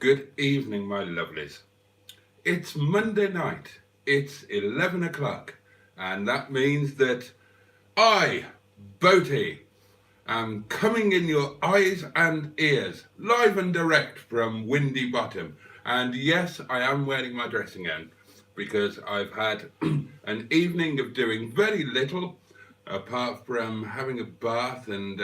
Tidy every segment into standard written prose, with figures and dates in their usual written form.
Good evening, my lovelies. It's Monday night. It's 11 o'clock, and that means that I, Boaty, am coming in your eyes and ears, live and direct from Windy Bottom. And yes, I am wearing my dressing gown because I've had an evening of doing very little apart from having a bath and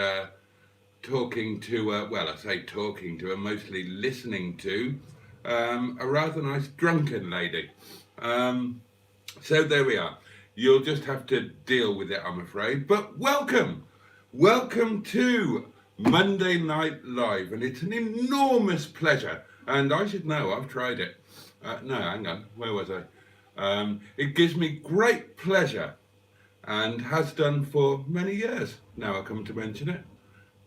talking to, well, I say talking to, mostly listening to a rather nice drunken lady. Um, so there we are. You'll just have to deal with it, I'm afraid. But welcome. Welcome to Monday Night Live. And it's an enormous pleasure. And I should know, I've tried it. No, hang on. Where was I? It gives me great pleasure and has done for many years. Now I come to mention it.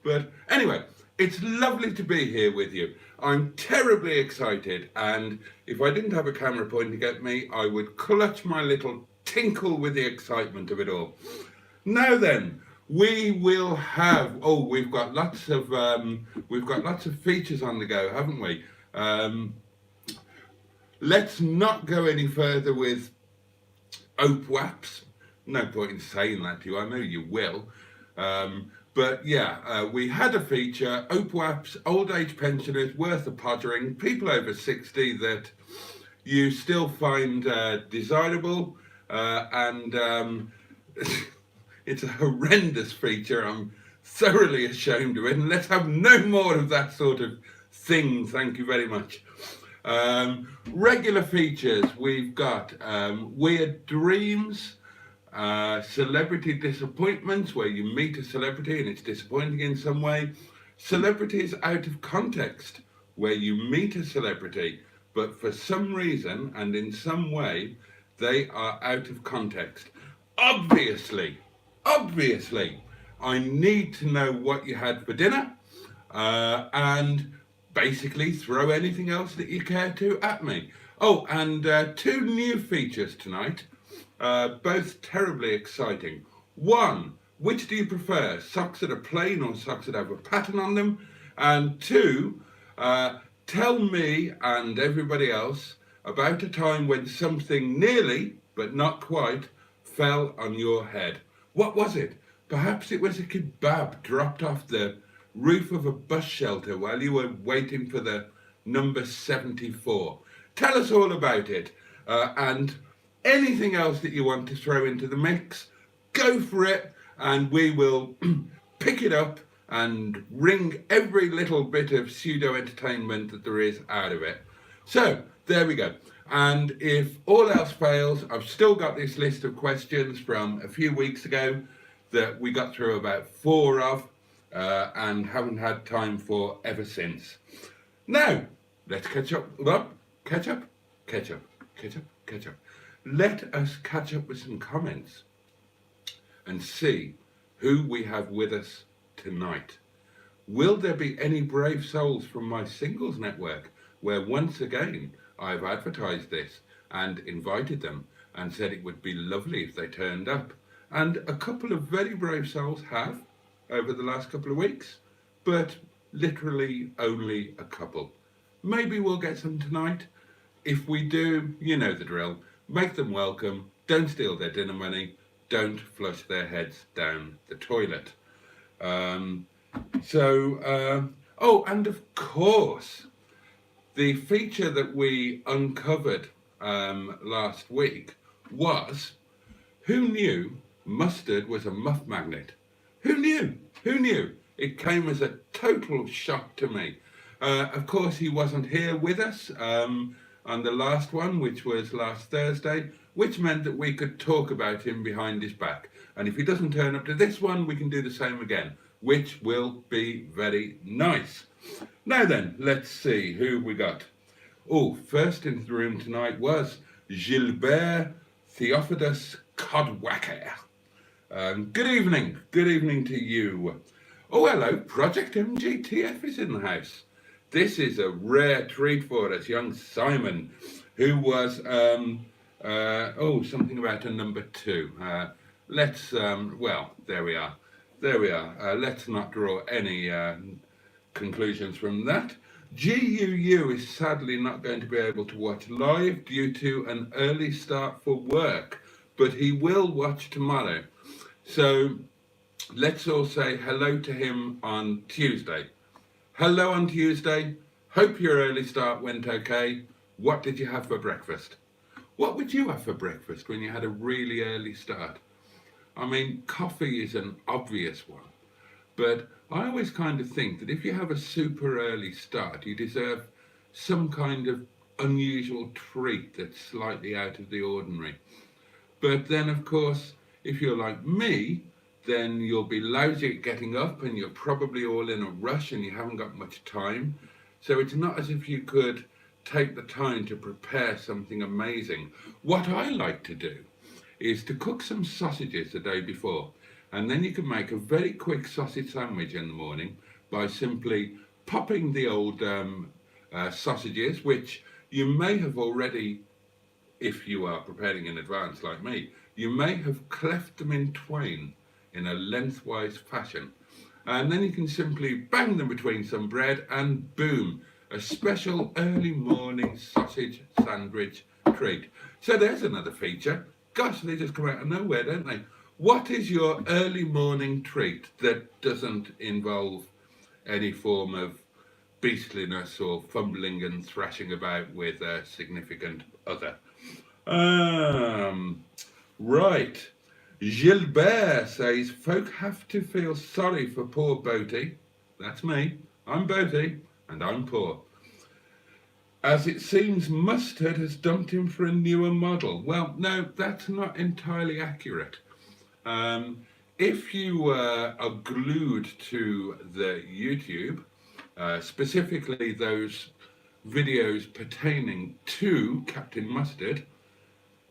But anyway, it's lovely to be here with you. I'm terribly excited, and if I didn't have a camera pointing at me, I would clutch my little tinkle with the excitement of it all. Now then, we will have. Oh, we've got lots of features on the go, haven't we? Let's not go any further with OPWAPs. No point in saying that to you. I know you will. But yeah, we had a feature, OPWAPs, old age pensioners worth a pottering, people over 60 that you still find desirable, and it's a horrendous feature. I'm thoroughly ashamed of it, and let's have no more of that sort of thing, thank you very much. Regular features, we've got Weird Dreams, celebrity disappointments, where you meet a celebrity and it's disappointing in some way. Celebrities out of context, where you meet a celebrity but for some reason and in some way they are out of context. Obviously, I need to know what you had for dinner, and basically throw anything else that you care to at me. Oh, and two new features tonight. Both terribly exciting. One, which do you prefer? Socks that are plain or socks that have a pattern on them? And two, tell me and everybody else about a time when something nearly, but not quite, fell on your head. What was it? Perhaps it was a kebab dropped off the roof of a bus shelter while you were waiting for the number 74. Tell us all about it. And anything else that you want to throw into the mix, go for it, and we will pick it up and wring every little bit of pseudo entertainment that there is out of it. So there we go. And if all else fails, I've still got this list of questions from a few weeks ago that we got through about 4 of and haven't had time for ever since. Now, let's catch up. Let us catch up with some comments and see who we have with us tonight. Will there be any brave souls from my singles network, where once again I've advertised this and invited them and said it would be lovely if they turned up? And a couple of very brave souls have over the last couple of weeks, but literally only a couple. Maybe we'll get some tonight. If we do, you know the drill. Make them welcome, don't steal their dinner money, don't flush their heads down the toilet. Oh, and of course, the feature that we uncovered last week was, who knew mustard was a muff magnet? Who knew? Who knew? It came as a total shock to me. Of course, he wasn't here with us on the last one, which was last Thursday, which meant that we could talk about him behind his back. And if he doesn't turn up to this one, we can do the same again, which will be very nice. Now then, let's see who we got. Oh, first into the room tonight was Gilbert Theophilus Codwacker. Good evening to you. Oh, hello, Project MGTF is in the house. This is a rare treat for us, young Simon, who was, something about a number 2. Well, there we are. Let's not draw any conclusions from that. GUU is sadly not going to be able to watch live due to an early start for work, but he will watch tomorrow. So let's all say hello to him on Tuesday. Hello on Tuesday. Hope your early start went okay. What did you have for breakfast? What would you have for breakfast when you had a really early start? I mean, coffee is an obvious one, but I always kind of think that if you have a super early start, you deserve some kind of unusual treat that's slightly out of the ordinary. But then, of course, if you're like me, then you'll be lousy at getting up and you're probably all in a rush and you haven't got much time. So it's not as if you could take the time to prepare something amazing. What I like to do is to cook some sausages the day before, and then you can make a very quick sausage sandwich in the morning by simply popping the old sausages, which you may have already, if you are preparing in advance like me, you may have cleft them in twain in a lengthwise fashion. And then you can simply bang them between some bread and boom, a special early morning sausage sandwich treat. So there's another feature. Gosh, they just come out of nowhere, don't they? What is your early morning treat that doesn't involve any form of beastliness or fumbling and thrashing about with a significant other? Um, right. Gilbert says, folk have to feel sorry for poor Boaty. That's me. I'm Boaty, and I'm poor. As it seems Mustard has dumped him for a newer model. Well, no, that's not entirely accurate. If you are glued to the YouTube, specifically those videos pertaining to Captain Mustard,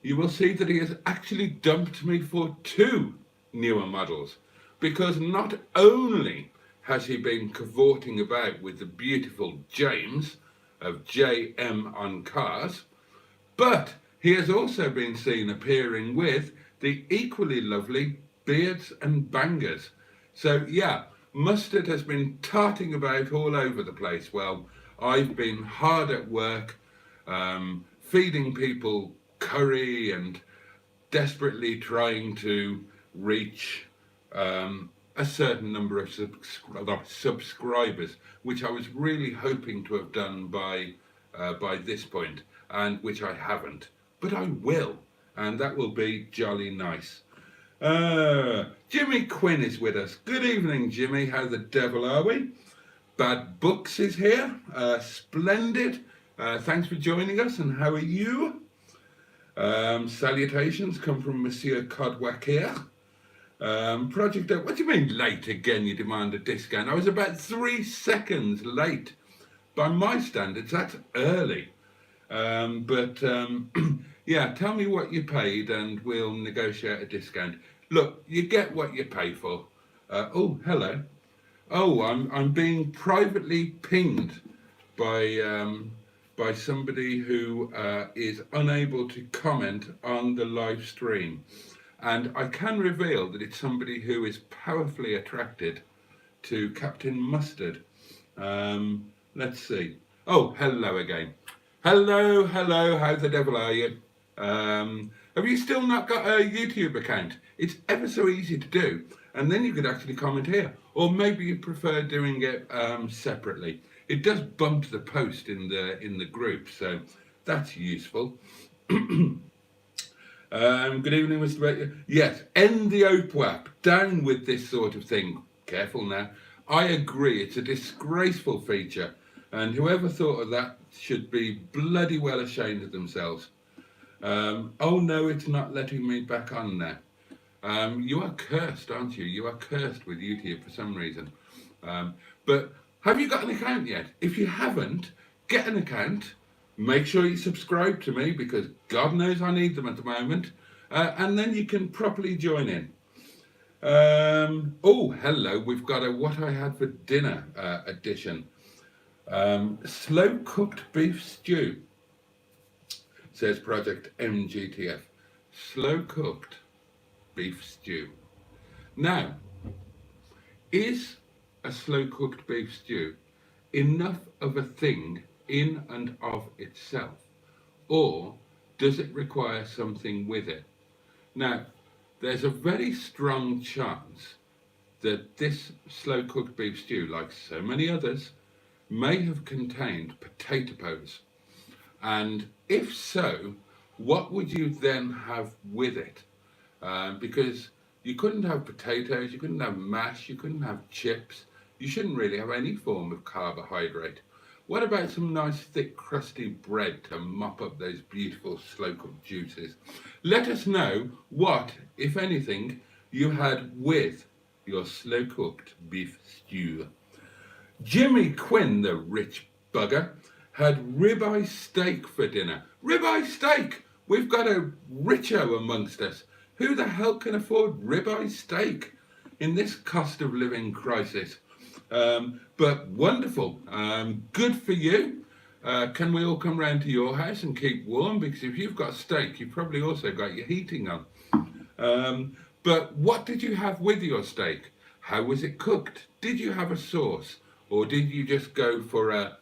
you will see that he has actually dumped me for two newer models, because not only has he been cavorting about with the beautiful James of JM on Cars, but he has also been seen appearing with the equally lovely Beards and Bangers. So yeah, Mustard has been tarting about all over the place. Well, I've been hard at work feeding people curry and desperately trying to reach a certain number of subscribers, which I was really hoping to have done by this point, and which I haven't, but I will, and that will be jolly nice. Jimmy Quinn is with us. Good evening, Jimmy. How the devil are we? Bad Books is here. Splendid. Thanks for joining us, and how are you? Salutations come from Monsieur Codwackier. Project, what do you mean late again? You demand a discount. I was about 3 seconds late. By my standards, that's early. Yeah, tell me what you paid and we'll negotiate a discount. Look, you get what you pay for. Oh, hello. Oh, I'm being privately pinged by somebody who is unable to comment on the live stream. And I can reveal that it's somebody who is powerfully attracted to Captain Mustard. Let's see. Oh, hello again. Hello, how the devil are you? Have you still not got a YouTube account? It's ever so easy to do. And then you could actually comment here. Or maybe you prefer doing it separately. It does bump the post in the group, so that's useful. Good evening, Mr. Baker. Yes, end the OPWAP. Down with this sort of thing. Careful now. I agree, it's a disgraceful feature, and whoever thought of that should be bloody well ashamed of themselves. Oh no, it's not letting me back on now. You are cursed, aren't you? You are cursed with YouTube for some reason. But have you got an account yet? If you haven't, get an account. Make sure you subscribe to me, because God knows I need them at the moment. And then you can properly join in. Oh, hello. We've got a What I Had for Dinner edition. Slow cooked beef stew, says Project MGTF. Slow cooked beef stew. Now, is a slow cooked beef stew enough of a thing in and of itself? Or does it require something with it? Now, there's a very strong chance that this slow cooked beef stew, like so many others, may have contained potato peas. And if so, what would you then have with it? Because you couldn't have potatoes, you couldn't have mash, you couldn't have chips. You shouldn't really have any form of carbohydrate. What about some nice thick crusty bread to mop up those beautiful slow cooked juices? Let us know what, if anything, you had with your slow cooked beef stew. Jimmy Quinn, the rich bugger, had ribeye steak for dinner. Ribeye steak! We've got a richo amongst us. Who the hell can afford ribeye steak in this cost of living crisis? But wonderful. Good for you. Can we all come round to your house and keep warm? Because if you've got steak, you've probably also got your heating on. But what did you have with your steak? How was it cooked? Did you have a sauce? Or did you just go for a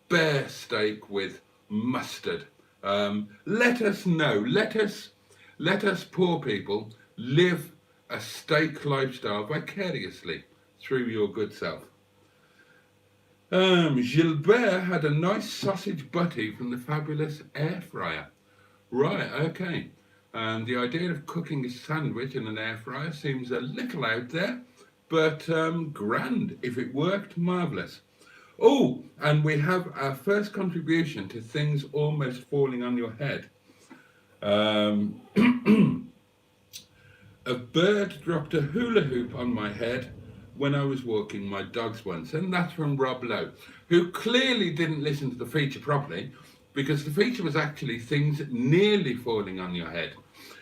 bare steak with mustard? Let us know. Let us poor people live a steak lifestyle vicariously through your good self. Gilbert had a nice sausage butty from the fabulous air fryer. Right, okay. The idea of cooking a sandwich in an air fryer seems a little out there, but grand. If it worked, marvellous. Oh, and we have our first contribution to things almost falling on your head. A bird dropped a hula hoop on my head when I was walking my dogs once, and that's from Rob Lowe, who clearly didn't listen to the feature properly, because the feature was actually things nearly falling on your head,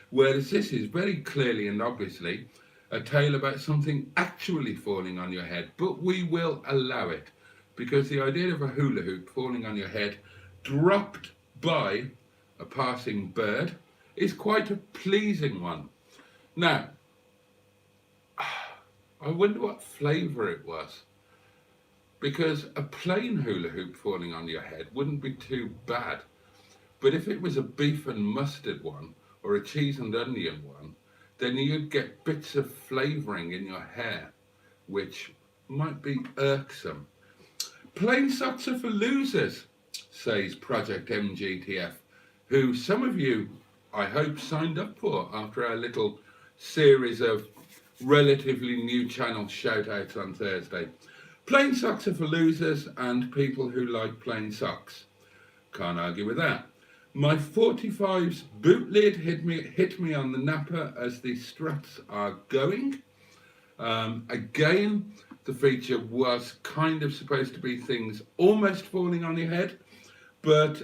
whereas this is very clearly and obviously a tale about something actually falling on your head. But we will allow it, because the idea of a hula hoop falling on your head dropped by a passing bird is quite a pleasing one. Now, I wonder what flavour it was, because a plain hula hoop falling on your head wouldn't be too bad. But if it was a beef and mustard one, or a cheese and onion one, then you'd get bits of flavouring in your hair, which might be irksome. Plain socks are for losers, says Project MGTF, who some of you, I hope, signed up for after our little series of relatively new channel shout-outs on Thursday. Plain socks are for losers and people who like plain socks. Can't argue with that. My 45's boot lid hit me on the napper as the struts are going. Again, the feature was kind of supposed to be things almost falling on your head, but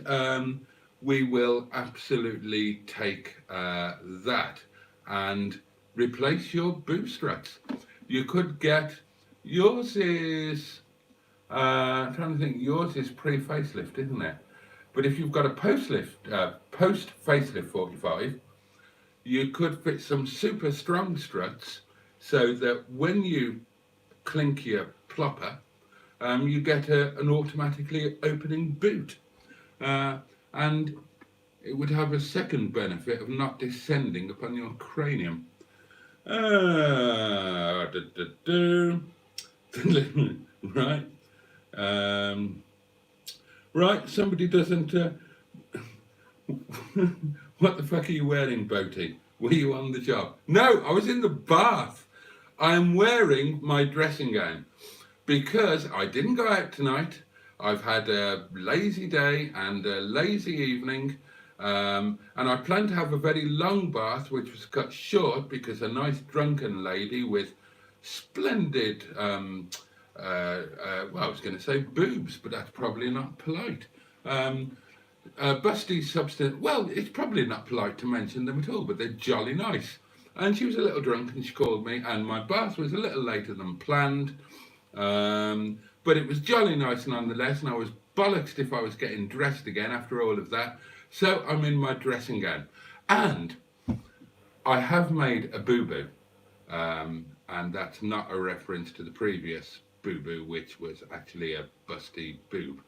we will absolutely take that and replace your boot struts. You could get, yours is, I'm trying to think, yours is pre-facelift, isn't it? But if you've got a post-facelift 45, you could fit some super strong struts so that when you clink your plopper, you get an automatically opening boot. And it would have a second benefit of not descending upon your cranium. Right. Right, somebody doesn't... What the fuck are you wearing, Boaty? Were you on the job? No, I was in the bath. I'm wearing my dressing gown because I didn't go out tonight. I've had a lazy day and a lazy evening, and I planned to have a very long bath, which was cut short because a nice drunken lady with splendid, well, I was going to say boobs, but that's probably not polite. Busty substance, well, it's probably not polite to mention them at all, but they're jolly nice. And she was a little drunk and she called me, and my bath was a little later than planned. But it was jolly nice nonetheless, and I was bollocksed if I was getting dressed again after all of that. So I'm in my dressing gown. And I have made a boo-boo, and that's not a reference to the previous boo-boo, which was actually a busty boob.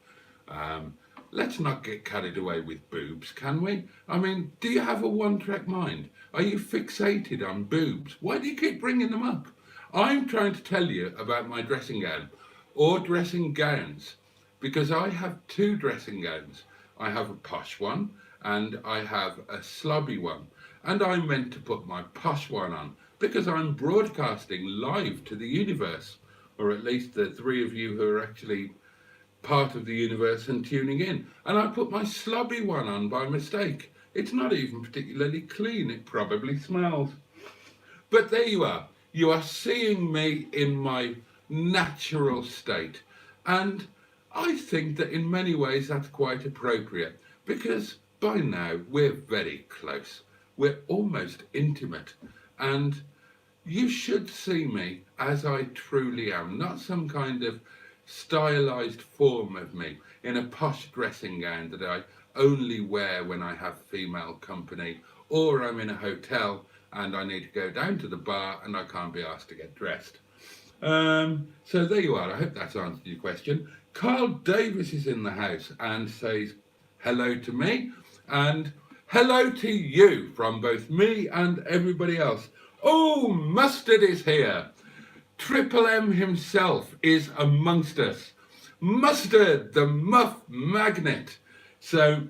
Um, let's not get carried away with boobs, can we? I mean, do you have a one-track mind? Are you fixated on boobs? Why do you keep bringing them up? I'm trying to tell you about my dressing gown or dressing gowns because I have two dressing gowns. I have a posh one and I have a slobby one. And I meant to put my posh one on because I'm broadcasting live to the universe, or at least the three of you who are actually part of the universe and tuning in. And I put my slobby one on by mistake. It's not even particularly clean. It probably smells. But there you are. You are seeing me in my natural state. And I think that in many ways that's quite appropriate because by now we're very close. We're almost intimate. And you should see me as I truly am, not some kind of stylized form of me in a posh dressing gown that I only wear when I have female company or I'm in a hotel and I need to go down to the bar and I can't be asked to get dressed. So there you are. I hope that's answered your question. Carl Davis is in the house and says hello to me and hello to you from both me and everybody else. Oh, Mustard is here. Triple M himself is amongst us. Mustard, the muff magnet. So,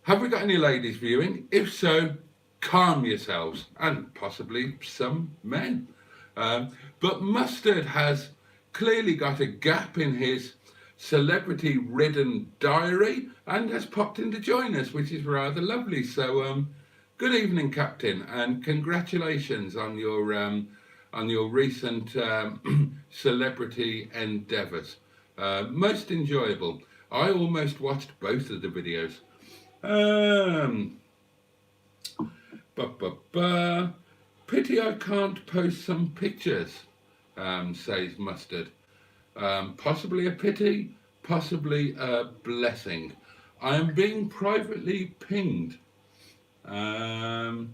have we got any ladies viewing? If so, calm yourselves, and possibly some men. But Mustard has clearly got a gap in his celebrity-ridden diary and has popped in to join us, which is rather lovely. So, good evening, Captain, and congratulations on your recent celebrity endeavours. Most enjoyable. I almost watched both of the videos. Pity I can't post some pictures, says Mustard. Possibly a pity, possibly a blessing. I am being privately pinged. Oh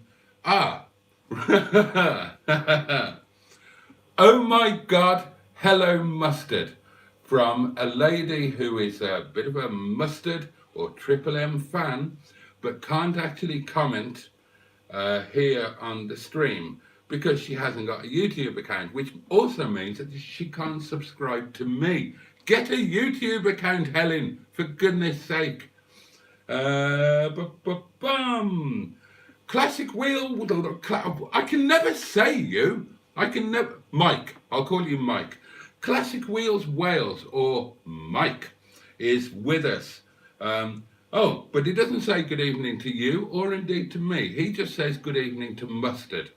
my God, hello Mustard, from a lady who is a bit of a Mustard or Triple M fan, but can't actually comment here on the stream because she hasn't got a YouTube account, which also means that she can't subscribe to me. Get a YouTube account, Helen, for goodness sake. Classic Wheel, I can never say you. Mike, I'll call you Mike. Classic Wheels Wales, or Mike, is with us. But he doesn't say good evening to you, or indeed to me. He just says good evening to Mustard.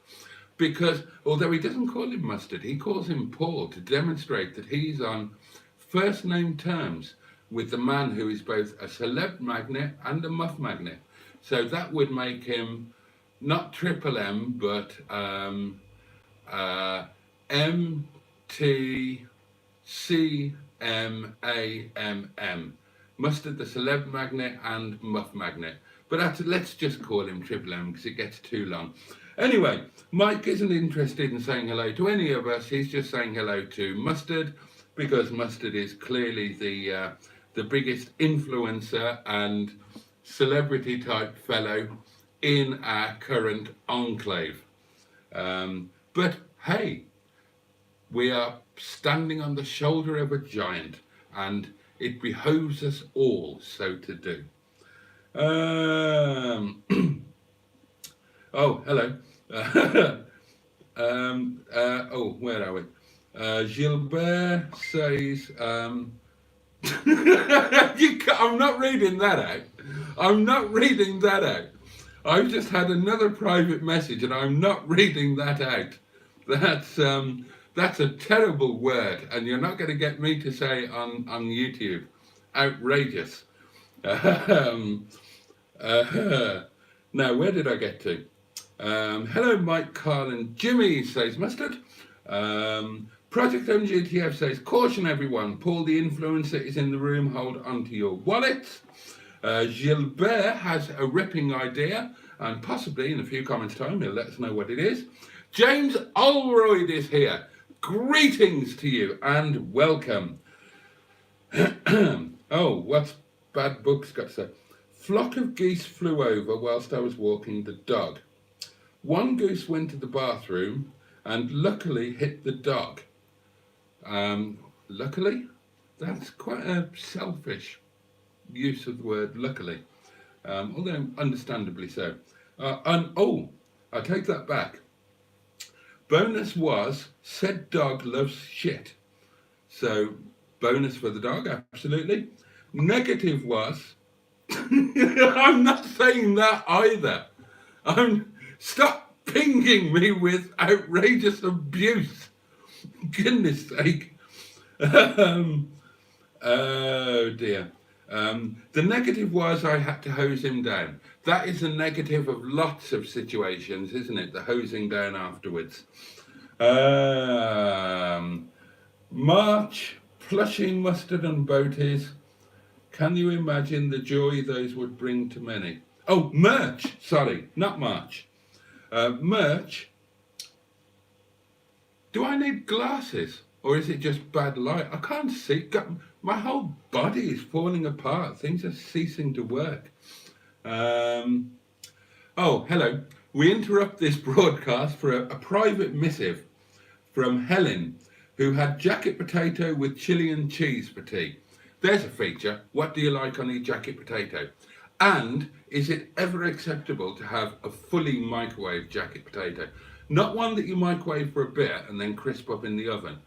Because, although he doesn't call him Mustard, he calls him Paul to demonstrate that he's on first name terms with the man who is both a celeb magnet and a muff magnet. So that would make him not Triple M, but MTCMAMM. Mustard, the celeb magnet, and muff magnet. But let's just call him Triple M because it gets too long. Anyway, Mike isn't interested in saying hello to any of us. He's just saying hello to Mustard because Mustard is clearly the biggest influencer and celebrity type fellow in our current enclave. But hey, we are standing on the shoulder of a giant and it behoves us all so to do. Oh, hello. Where are we? Gilbert says, I'm not reading that out. I'm not reading that out. I've just had another private message and I'm not reading that out. That's a terrible word and you're not going to get me to say on YouTube. Outrageous. Now, where did I get to? Hello, Mike, Carl and Jimmy, says Mustard. Project MGTF says, caution everyone, Paul the influencer is in the room, hold on to your wallets. Gilbert has a ripping idea, and possibly in a few comments' time he'll let us know what it is. James Alroyd is here. Greetings to you and welcome. Oh, what's Bad Book's got to say? Flock of geese flew over whilst I was walking the dog. One goose went to the bathroom and luckily hit the dog. Luckily? That's quite a selfish use of the word luckily, although understandably so. I take that back. Bonus was, said dog loves shit. So, bonus for the dog, absolutely. Negative was, I'm not saying that either. Stop pinging me with outrageous abuse. Goodness sake. Oh dear. The negative was I had to hose him down. That is a negative of lots of situations, isn't it? The hosing down afterwards. March, plushing mustard and boaties. Can you imagine the joy those would bring to many? Oh, merch. Sorry, not March. Merch. Do I need glasses? Or is it just bad light? I can't see. My whole body is falling apart. Things are ceasing to work. Oh, hello. We interrupt this broadcast for a private missive from Helen, who had jacket potato with chili and cheese for tea. There's a feature. What do you like on your jacket potato? And is it ever acceptable to have a fully microwaved jacket potato? Not one that you microwave for a bit and then crisp up in the oven,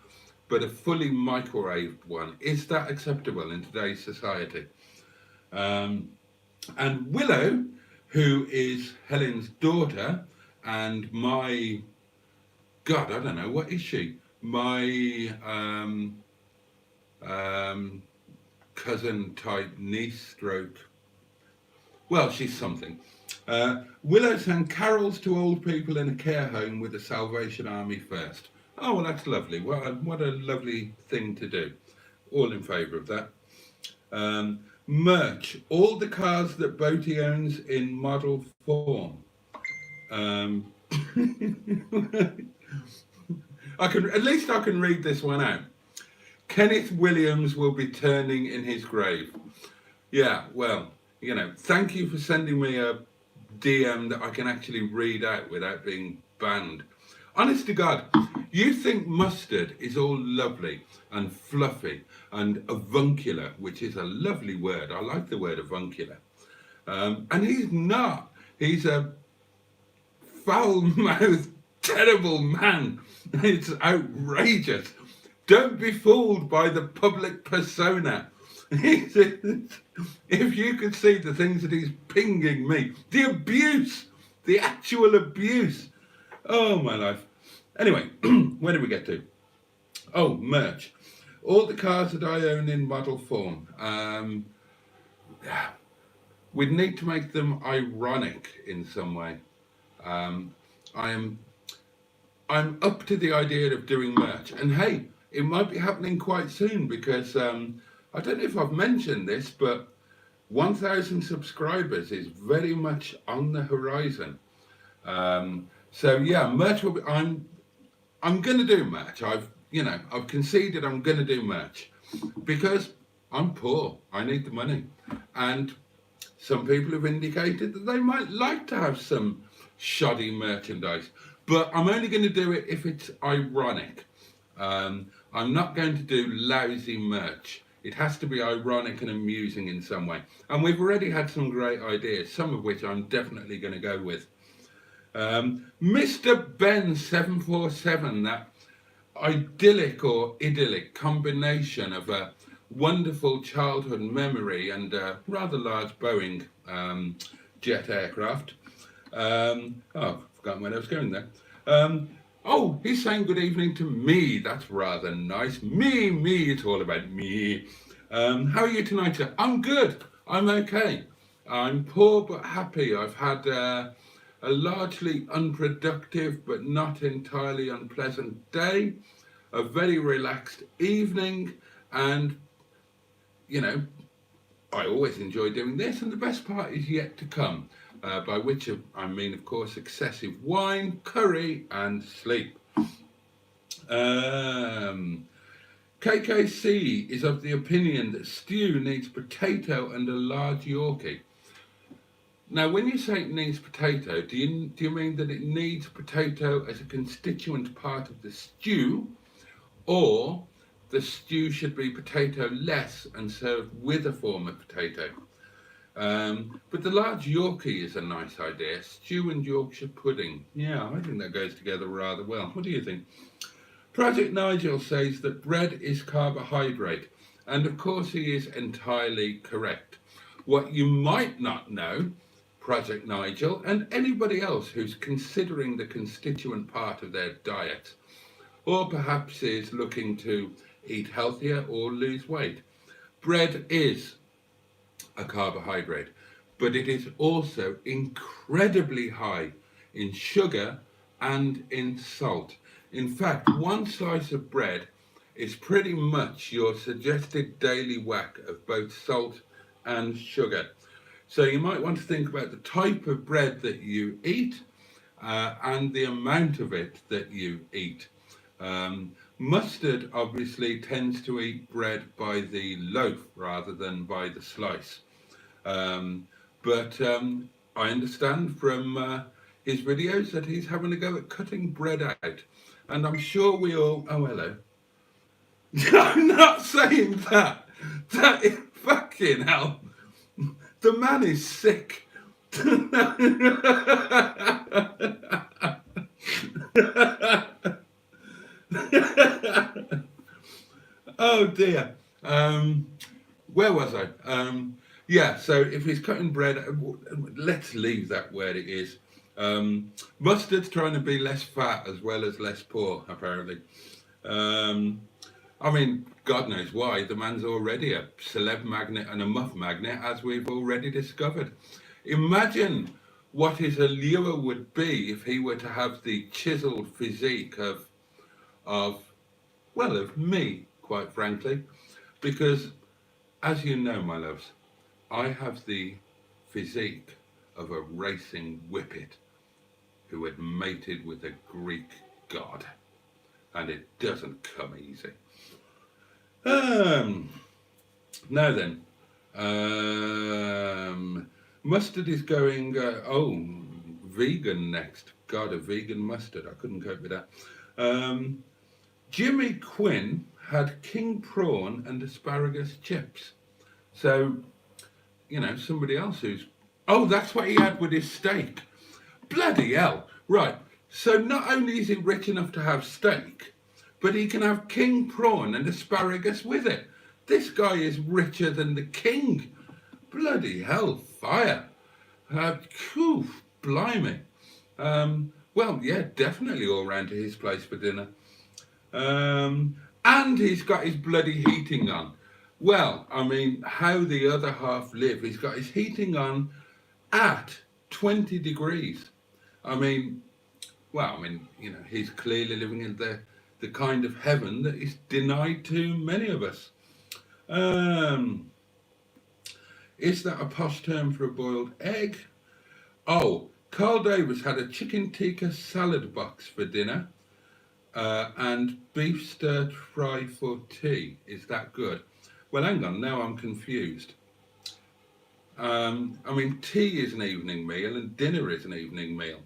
but a fully microwaved one. Is that acceptable in today's society? And Willow, who is Helen's daughter and my, God, I don't know, what is she? My cousin type niece stroke. Well, she's something. Willow sang carols to old people in a care home with the Salvation Army first. Oh, well, that's lovely. What a lovely thing to do. All in favour of that. Merch. All the cars that Boaty owns in model form. At least I can read this one out. Kenneth Williams will be turning in his grave. Yeah, well, thank you for sending me a DM that I can actually read out without being banned. Honest to God, you think mustard is all lovely and fluffy and avuncular, which is a lovely word. I like the word avuncular. And he's not. He's a foul-mouthed, terrible man. It's outrageous. Don't be fooled by the public persona. If you could see the things that he's pinging me, the abuse, the actual abuse. Oh, my life. Anyway, where did we get to? Oh, merch. All the cars that I own in model form. We'd need to make them ironic in some way. I'm up to the idea of doing merch. And hey, it might be happening quite soon because I don't know if I've mentioned this, but 1,000 subscribers is very much on the horizon. So yeah, merch will be. I'm going to do merch. I've conceded I'm going to do merch because I'm poor. I need the money, and some people have indicated that they might like to have some shoddy merchandise, but I'm only going to do it if it's ironic. I'm not going to do lousy merch. It has to be ironic and amusing in some way. And we've already had some great ideas, some of which I'm definitely going to go with. Mr. Ben 747, that idyllic combination of a wonderful childhood memory and a rather large Boeing jet aircraft. I've forgotten where I was going there. He's saying good evening to me. That's rather nice. Me, it's all about me. How are you tonight, sir? I'm good. I'm okay. I'm poor but happy. I've had a largely unproductive but not entirely unpleasant day, a very relaxed evening, and, I always enjoy doing this, and the best part is yet to come, by which I mean, of course, excessive wine, curry, and sleep. KKC is of the opinion that stew needs potato and a large Yorkie. Now, when you say it needs potato, do you mean that it needs potato as a constituent part of the stew, or the stew should be potato less and served with a form of potato? But the large Yorkie is a nice idea. Stew and Yorkshire pudding. Yeah, I think that goes together rather well. What do you think? Project Nigel says that bread is carbohydrate, and of course he is entirely correct. What you might not know, Project Nigel, and anybody else who's considering the constituent part of their diet, or perhaps is looking to eat healthier or lose weight, bread is a carbohydrate, but it is also incredibly high in sugar and in salt. In fact, one slice of bread is pretty much your suggested daily whack of both salt and sugar. So you might want to think about the type of bread that you eat and the amount of it that you eat. Mustard obviously tends to eat bread by the loaf rather than by the slice. But I understand from his videos that he's having a go at cutting bread out. And I'm sure we all... Oh, hello. I'm not saying that. That is fucking hell. The man is sick. Oh dear. Where was I? Yeah, so if he's cutting bread, let's leave that where it is. Mustard's trying to be less fat as well as less poor, apparently. I mean, God knows why. The man's already a celeb magnet and a muff magnet, as we've already discovered. Imagine what his allure would be if he were to have the chiseled physique of me, quite frankly. Because, as you know, my loves, I have the physique of a racing whippet who had mated with a Greek god. And it doesn't come easy. Now then, mustard is going, vegan next. God, a vegan mustard. I couldn't cope with that. Jimmy Quinn had king prawn and asparagus chips. So, you know, somebody else who's... Oh, that's what he had with his steak. Bloody hell. Right. So not only is he rich enough to have steak, but he can have king prawn and asparagus with it. This guy is richer than the king. Bloody hell, fire. Blimey. Well, yeah, definitely all round to his place for dinner. And he's got his bloody heating on. Well, I mean, how the other half live. He's got his heating on at 20 degrees. I mean, you know, he's clearly living in the kind of heaven that is denied to many of us. Is that a posh term for a boiled egg? Oh, Carl Davis had a chicken tikka salad box for dinner and beef stir fry for tea. Is that good? Well, hang on, now I'm confused. I mean, tea is an evening meal and dinner is an evening meal.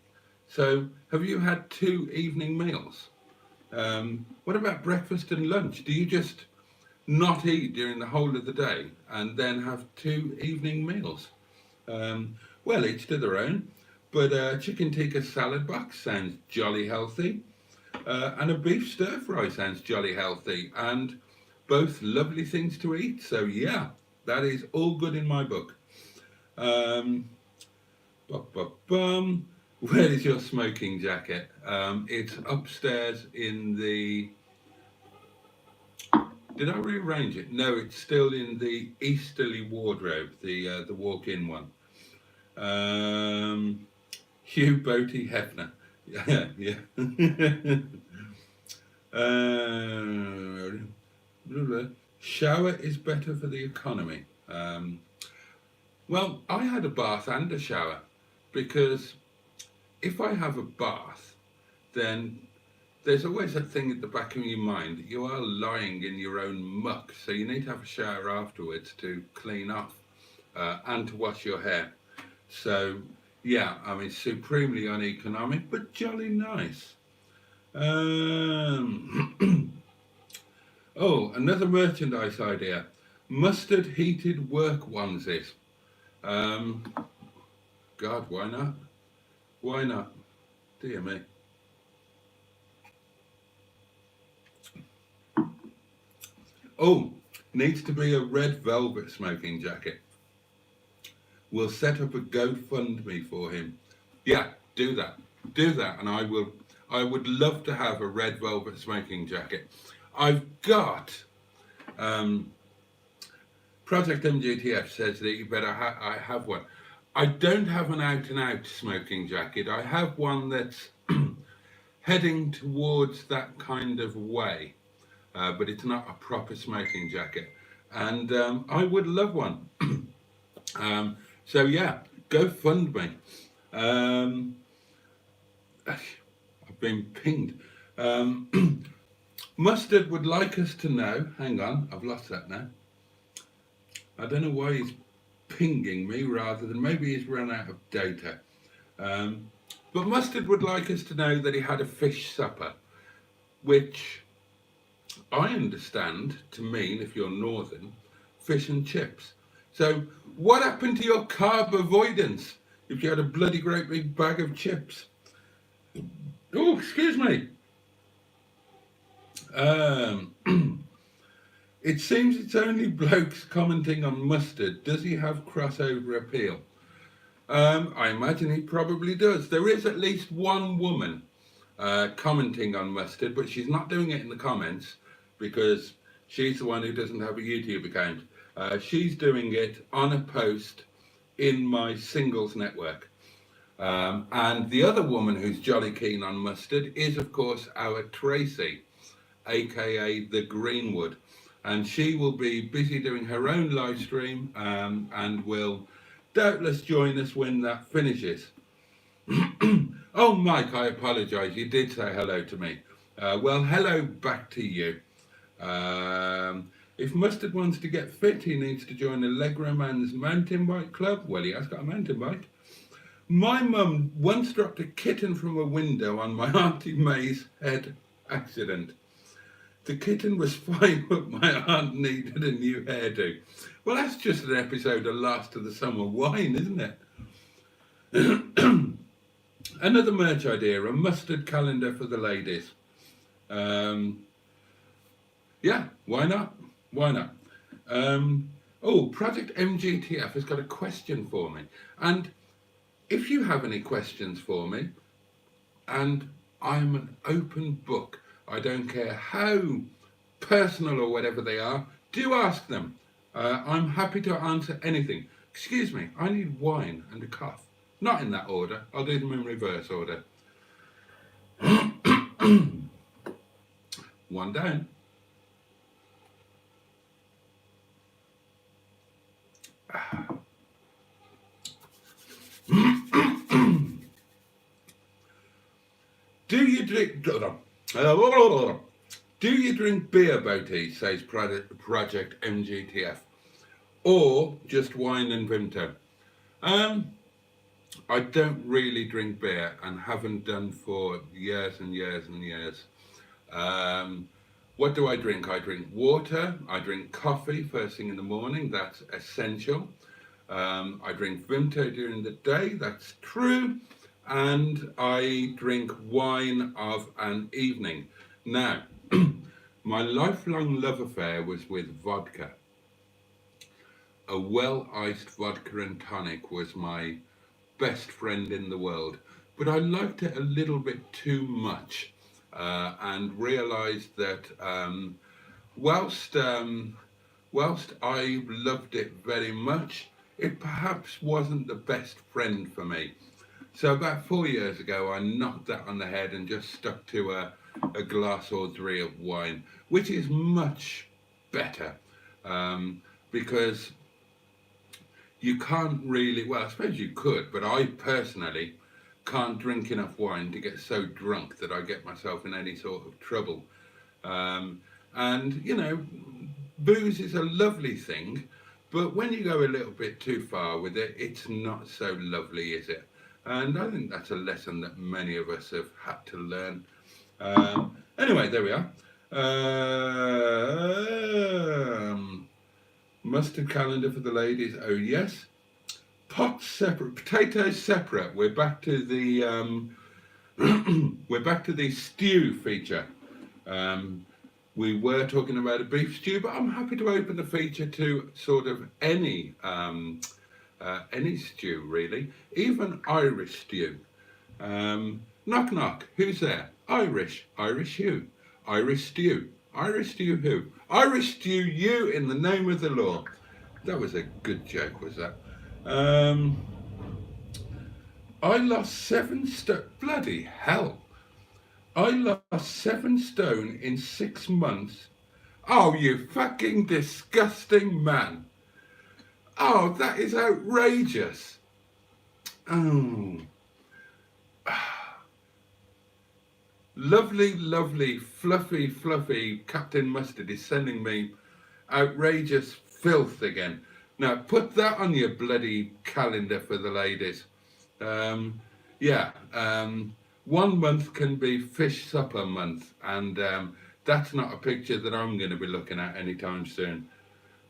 So, have you had 2 evening meals? What about breakfast and lunch? Do you just not eat during the whole of the day and then have 2 evening meals? Well, each to their own. But chicken tikka salad box sounds jolly healthy. And a beef stir fry sounds jolly healthy. And both lovely things to eat. So, yeah, that is all good in my book. Where is your smoking jacket? It's upstairs in the... Did I rearrange it? No, it's still in the easterly wardrobe, the walk-in one. Hugh Boaty Hefner. Yeah. Shower is better for the economy. Well, I had a bath and a shower because if I have a bath, then there's always that thing at the back of your mind that you are lying in your own muck, so you need to have a shower afterwards to clean off and to wash your hair. So, yeah, I mean, supremely uneconomic, but jolly nice. Oh, another merchandise idea. Mustard heated work onesies. Um, God, why not? Why not? Dear me. Oh, needs to be a red velvet smoking jacket. We'll set up a GoFundMe for him. Yeah, do that. Do that, and I will. I would love to have a red velvet smoking jacket. I've got Project MGTF says that you better I have one. I don't have an out and out smoking jacket. I have one that's heading towards that kind of way, but it's not a proper smoking jacket. And I would love one. So yeah, go fund me. I've been pinged. Mustard would like us to know. Hang on, I've lost that now. I don't know why he's pinging me rather than maybe he's run out of data. But Mustard would like us to know that he had a fish supper, which I understand to mean, if you're northern, fish and chips. So what happened to your carb avoidance if you had a bloody great big bag of chips? Oh, excuse me. It seems it's only blokes commenting on Mustard. Does he have crossover appeal? I imagine he probably does. There is at least one woman commenting on Mustard, but she's not doing it in the comments because she's the one who doesn't have a YouTube account. She's doing it on a post in my singles network. And the other woman who's jolly keen on Mustard is, of course, our Tracy, aka the Greenwood. And she will be busy doing her own live stream and will doubtless join us when that finishes. Oh, Mike, I apologise. You did say hello to me. Well, hello back to you. If Mustard wants to get fit, he needs to join the Legro Man's mountain bike club. Well, he has got a mountain bike. My mum once dropped a kitten from a window on my Auntie May's head accident. The kitten was fine, but my aunt needed a new hairdo. Well, that's just an episode of Last of the Summer Wine, isn't it? Another merch idea, a mustard calendar for the ladies. Yeah, why not? Why not? Oh, Project MGTF has got a question for me. And if you have any questions for me, and I'm an open book, I don't care how personal or whatever they are, do ask them. I'm happy to answer anything. Excuse me, I need wine and a cough. Not in that order, I'll do them in reverse order. One down. Do you drink? Do you drink beer, Boaty? Says Project MGTF, or just wine and Vimto? I don't really drink beer and haven't done for years and years and years. What do I drink? I drink water. I drink coffee first thing in the morning. That's essential. I drink Vimto during the day. That's true. And I drink wine of an evening. Now, my lifelong love affair was with vodka. A well-iced vodka and tonic was my best friend in the world, but I liked it a little bit too much and realised that whilst I loved it very much, it perhaps wasn't the best friend for me. So about 4 years ago, I knocked that on the head and just stuck to a glass or three of wine, which is much better because you can't really, well, I suppose you could, but I personally can't drink enough wine to get so drunk that I get myself in any sort of trouble. Um, and, you know, booze is a lovely thing, but when you go a little bit too far with it, it's not so lovely, is it? And I think that's a lesson that many of us have had to learn. Anyway, there we are. Mustard calendar for the ladies. Oh yes. Pots separate, potatoes separate. We're back to the we're back to the stew feature. We were talking about a beef stew, but I'm happy to open the feature to sort of any stew really, even Irish stew. Knock knock, who's there? Irish, Irish who? Irish stew, Irish stew who? Irish stew you in the name of the law. That was a good joke, was that? I lost 7 stone. Bloody hell! I lost 7 stone in 6 months. Oh, you fucking disgusting man! Oh, that is outrageous. Oh. Lovely, lovely, fluffy, fluffy Captain Mustard is sending me outrageous filth again. Now, put that on your bloody calendar for the ladies. Yeah, 1 month can be fish supper month, and that's not a picture that I'm going to be looking at anytime soon.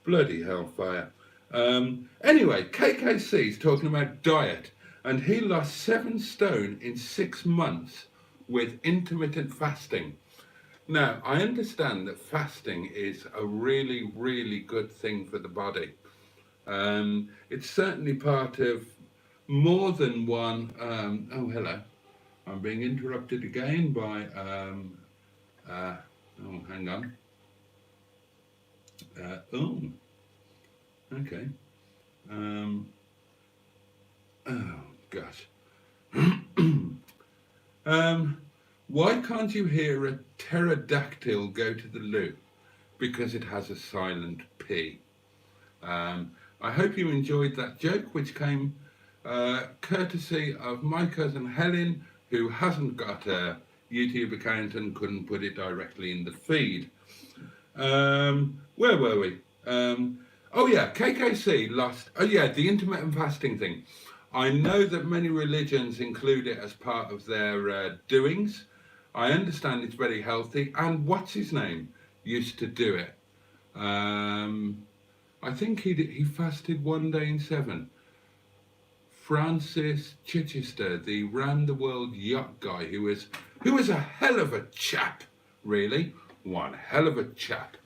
Bloody hellfire. Anyway, KKC's talking about diet, and he lost 7 stone in 6 months with intermittent fasting. Now, I understand that fasting is a really, really good thing for the body. It's certainly part of more than one. Oh, hello. I'm being interrupted again by. Oh, hang on. Oh, okay. Oh, gosh. Why can't you hear a pterodactyl go to the loo? Because it has a silent P. I hope you enjoyed that joke, which came courtesy of my cousin Helen, who hasn't got a YouTube account and couldn't put it directly in the feed. Where were we? Oh yeah, KKC lost. Oh yeah, the intermittent fasting thing. I know that many religions include it as part of their doings. I understand it's very healthy. And what's his name used to do it. I think he fasted 1 day in 7. Francis Chichester, the round the world yacht guy, who was a hell of a chap, really, one hell of a chap.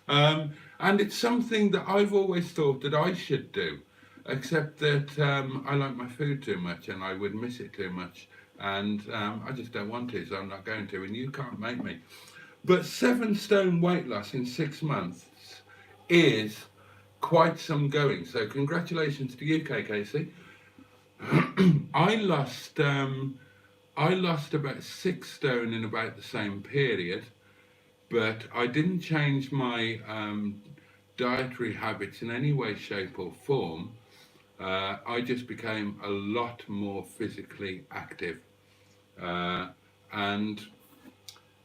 And it's something that I've always thought that I should do, except that I like my food too much and I would miss it too much, and I just don't want to, so I'm not going to, and you can't make me. But 7 stone weight loss in 6 months is quite some going. So congratulations to you, KKC. I lost about 6 stone in about the same period, but I didn't change my dietary habits in any way, shape or form. I just became a lot more physically active, and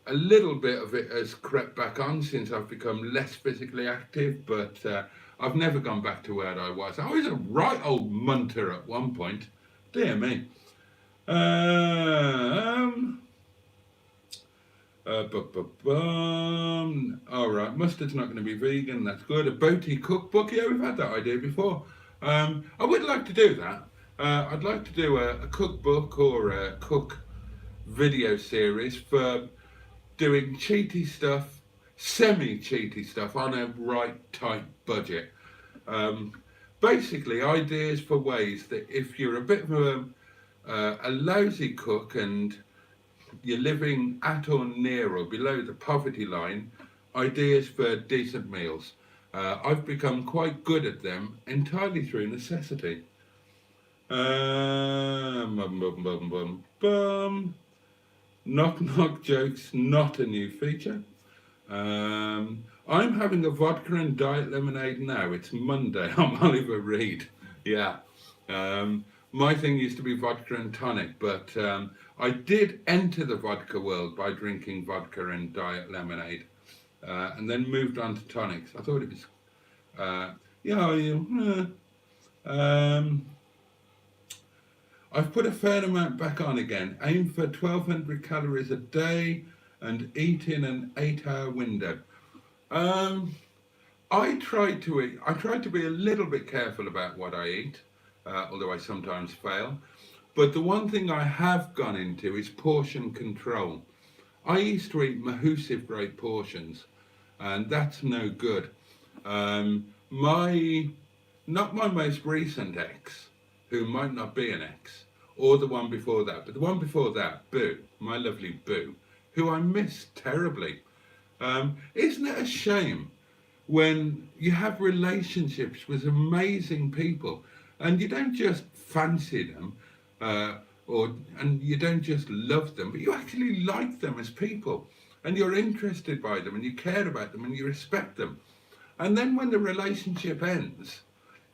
a little bit of it has crept back on since I've become less physically active, but I've never gone back to where I was. I was a right old munter at one point. Dear me. All right, mustard's not going to be vegan. That's good. A boaty cookbook. Yeah, we've had that idea before. I would like to do that. I'd like to do a cookbook or a cook video series for doing cheaty stuff, semi-cheaty stuff on a right tight budget. Basically, ideas for ways that if you're a bit of a lousy cook and you're living at or near or below the poverty line, ideas for decent meals. I've become quite good at them entirely through necessity. Knock knock jokes, not a new feature. I'm having a vodka and diet lemonade now. It's Monday. I'm Oliver Reed. Yeah. My thing used to be vodka and tonic, but I did enter the vodka world by drinking vodka and diet lemonade, and then moved on to tonics. I thought it was, yeah, um, I've put a fair amount back on again. Aim for 1,200 calories a day and eat in an 8-hour window. Um, I try to be a little bit careful about what I eat, although I sometimes fail. But the one thing I have gone into is portion control. I used to eat massive great portions, and that's no good. My Not my most recent ex, who might not be an ex, or the one before that, but the one before that, Boo, my lovely Boo, who I miss terribly. Isn't it a shame when you have relationships with amazing people and you don't just fancy them, uh, and you don't just love them, but you actually like them as people, and you're interested by them, and you care about them, and you respect them, and then when the relationship ends,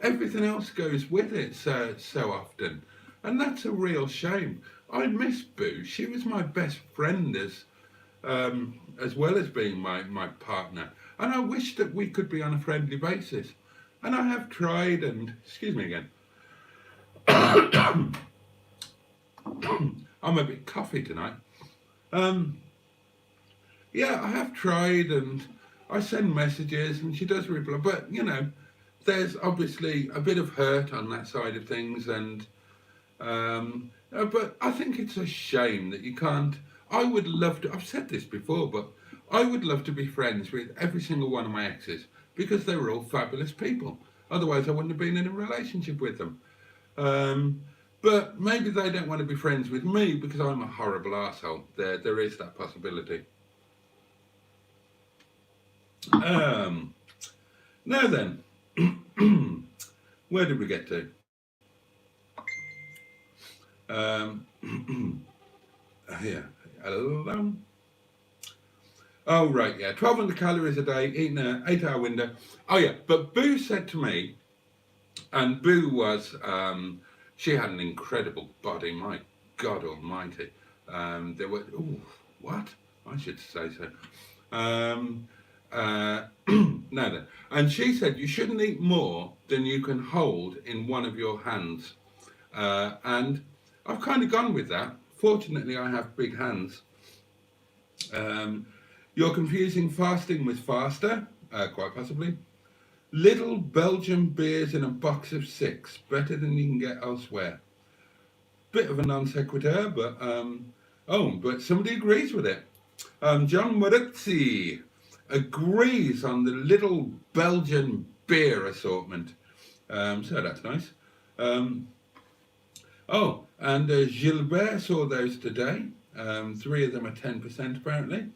everything else goes with it so often, and that's a real shame. I miss Boo. She was my best friend as well as being my partner. And I wish that we could be on a friendly basis. And I have tried, and excuse me again, I'm a bit coffee tonight. Um, yeah, I have tried, and I send messages, and she does reply. But there's obviously a bit of hurt on that side of things, and but I think it's a shame that you can't. I would love to. I've said this before, but I would love to be friends with every single one of my exes because they were all fabulous people. Otherwise, I wouldn't have been in a relationship with them. Um, but maybe they don't want to be friends with me because I'm a horrible arsehole. There is that possibility. Um, Now then, where did we get to? Um, Here. Oh, right, yeah. 1,200 calories a day, eating an 8-hour window. Oh, yeah. But Boo said to me, and Boo was, she had an incredible body, my God almighty. There were, ooh, what? I should say so. Um, no, no. And she said you shouldn't eat more than you can hold in one of your hands. And I've kind of gone with that. Fortunately, I have big hands. Um, you're confusing fasting with faster, quite possibly. Little Belgian beers in a box of 6, better than you can get elsewhere. Bit of a non sequitur, but but somebody agrees with it. John Marizzi agrees on the little Belgian beer assortment. So that's nice. Um, and Gilbert saw those today. 3 of them are 10% apparently.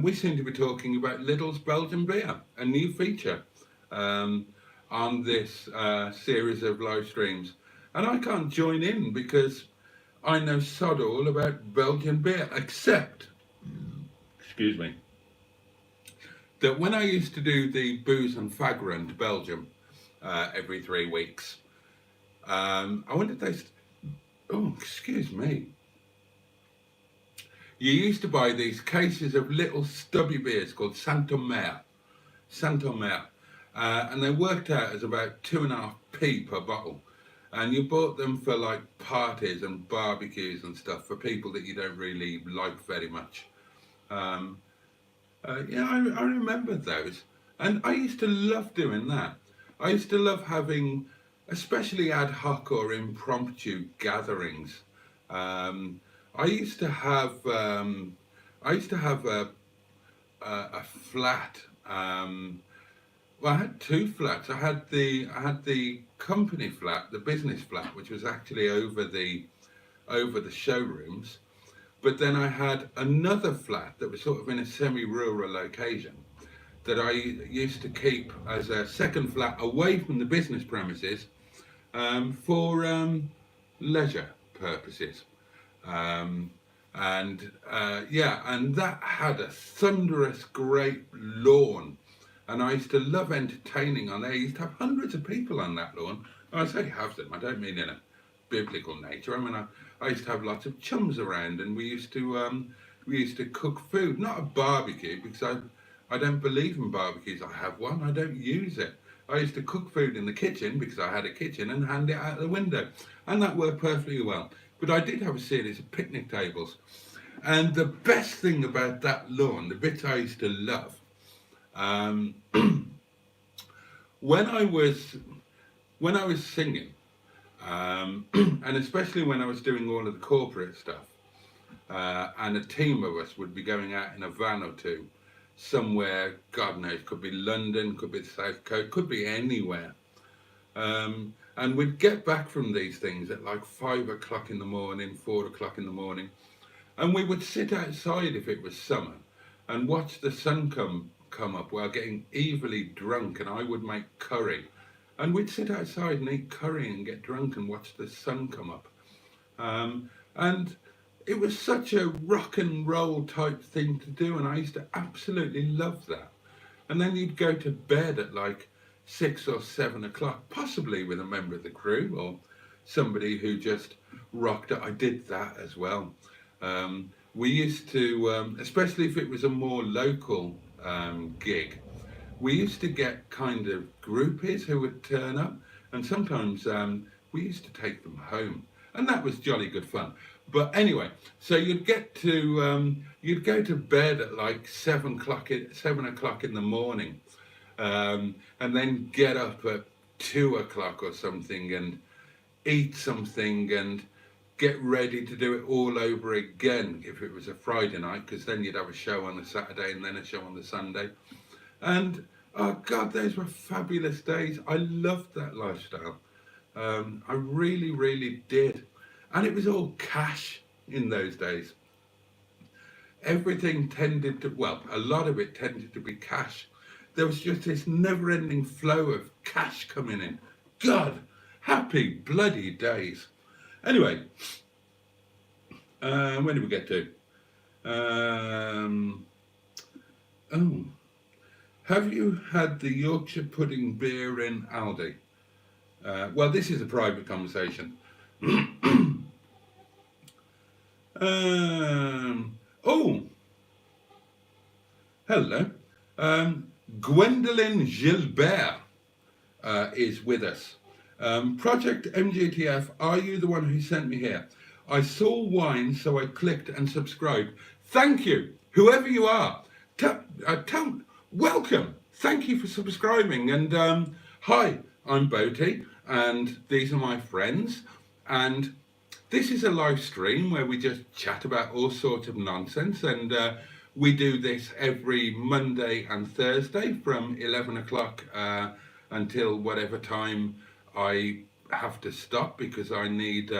We seem to be talking about Lidl's Belgian beer, a new feature on this series of live streams. And I can't join in because I know sod all about Belgian beer, except, excuse me, that when I used to do the Booze and Fagron to Belgium every 3 weeks, I wonder if they, oh, excuse me. You used to buy these cases of little stubby beers called Saint-Omer, and they worked out as about 2.5p per bottle. And you bought them for like parties and barbecues and stuff for people that you don't really like very much. Um, I remember those, and I used to love doing that. I used to love having, especially ad hoc or impromptu gatherings. Um, I used to have a flat. Well, I had 2 flats. I had the company flat, the business flat, which was actually over the showrooms. But then I had another flat that was sort of in a semi-rural location that I used to keep as a second flat away from the business premises for leisure purposes. Um, and that had a thunderous great lawn. And I used to love entertaining on there. I used to have hundreds of people on that lawn. I say have them, I don't mean in biblical nature. I mean, I used to have lots of chums around, and we used to cook food, not a barbecue, because I don't believe in barbecues. I have one, I don't use it. I used to cook food in the kitchen because I had a kitchen and hand it out the window, and that worked perfectly well. But I did have a series of picnic tables, and the best thing about that lawn, the bit I used to love, um, when I was when I was singing, and especially when I was doing all of the corporate stuff, and a team of us would be going out in a van or two somewhere, God knows, could be London, could be the South Coast, could be anywhere. And we'd get back from these things at like 5 o'clock in the morning, 4 o'clock in the morning, and we would sit outside if it was summer and watch the sun come up while getting evilly drunk, and I would make curry. And we'd sit outside and eat curry and get drunk and watch the sun come up. And it was such a rock and roll type thing to do, and I used to absolutely love that. And then you'd go to bed at like 6 or 7 o'clock, possibly with a member of the crew or somebody who just rocked it. I did that as well. We used to, especially if it was a more local gig, we used to get kind of groupies who would turn up, and sometimes we used to take them home, and that was jolly good fun. But anyway, so you'd go to bed at like 7 o'clock in the morning, and then get up at 2 o'clock or something and eat something and get ready to do it all over again if it was a Friday night, because then you'd have a show on the Saturday and then a show on the Sunday. And oh God, those were fabulous days. I loved that lifestyle. I really, really did. And it was all cash in those days. Everything tended to, well, a lot of it tended to be cash. There was just this never-ending flow of cash coming in. God, happy bloody days. Anyway, where did we get to? Oh, have you had the Yorkshire pudding beer in Aldi? Well, this is a private conversation. Oh, hello. Gwendolyn Gilbert is with us. Project MGTF, are you the one who sent me here? I saw wine, so I clicked and subscribed. Thank you, whoever you are. Welcome. Thank you for subscribing. And hi, I'm Boaty, and these are my friends. And this is a live stream where we just chat about all sorts of nonsense. And we do this every Monday and Thursday from 11 o'clock until whatever time I have to stop, because I need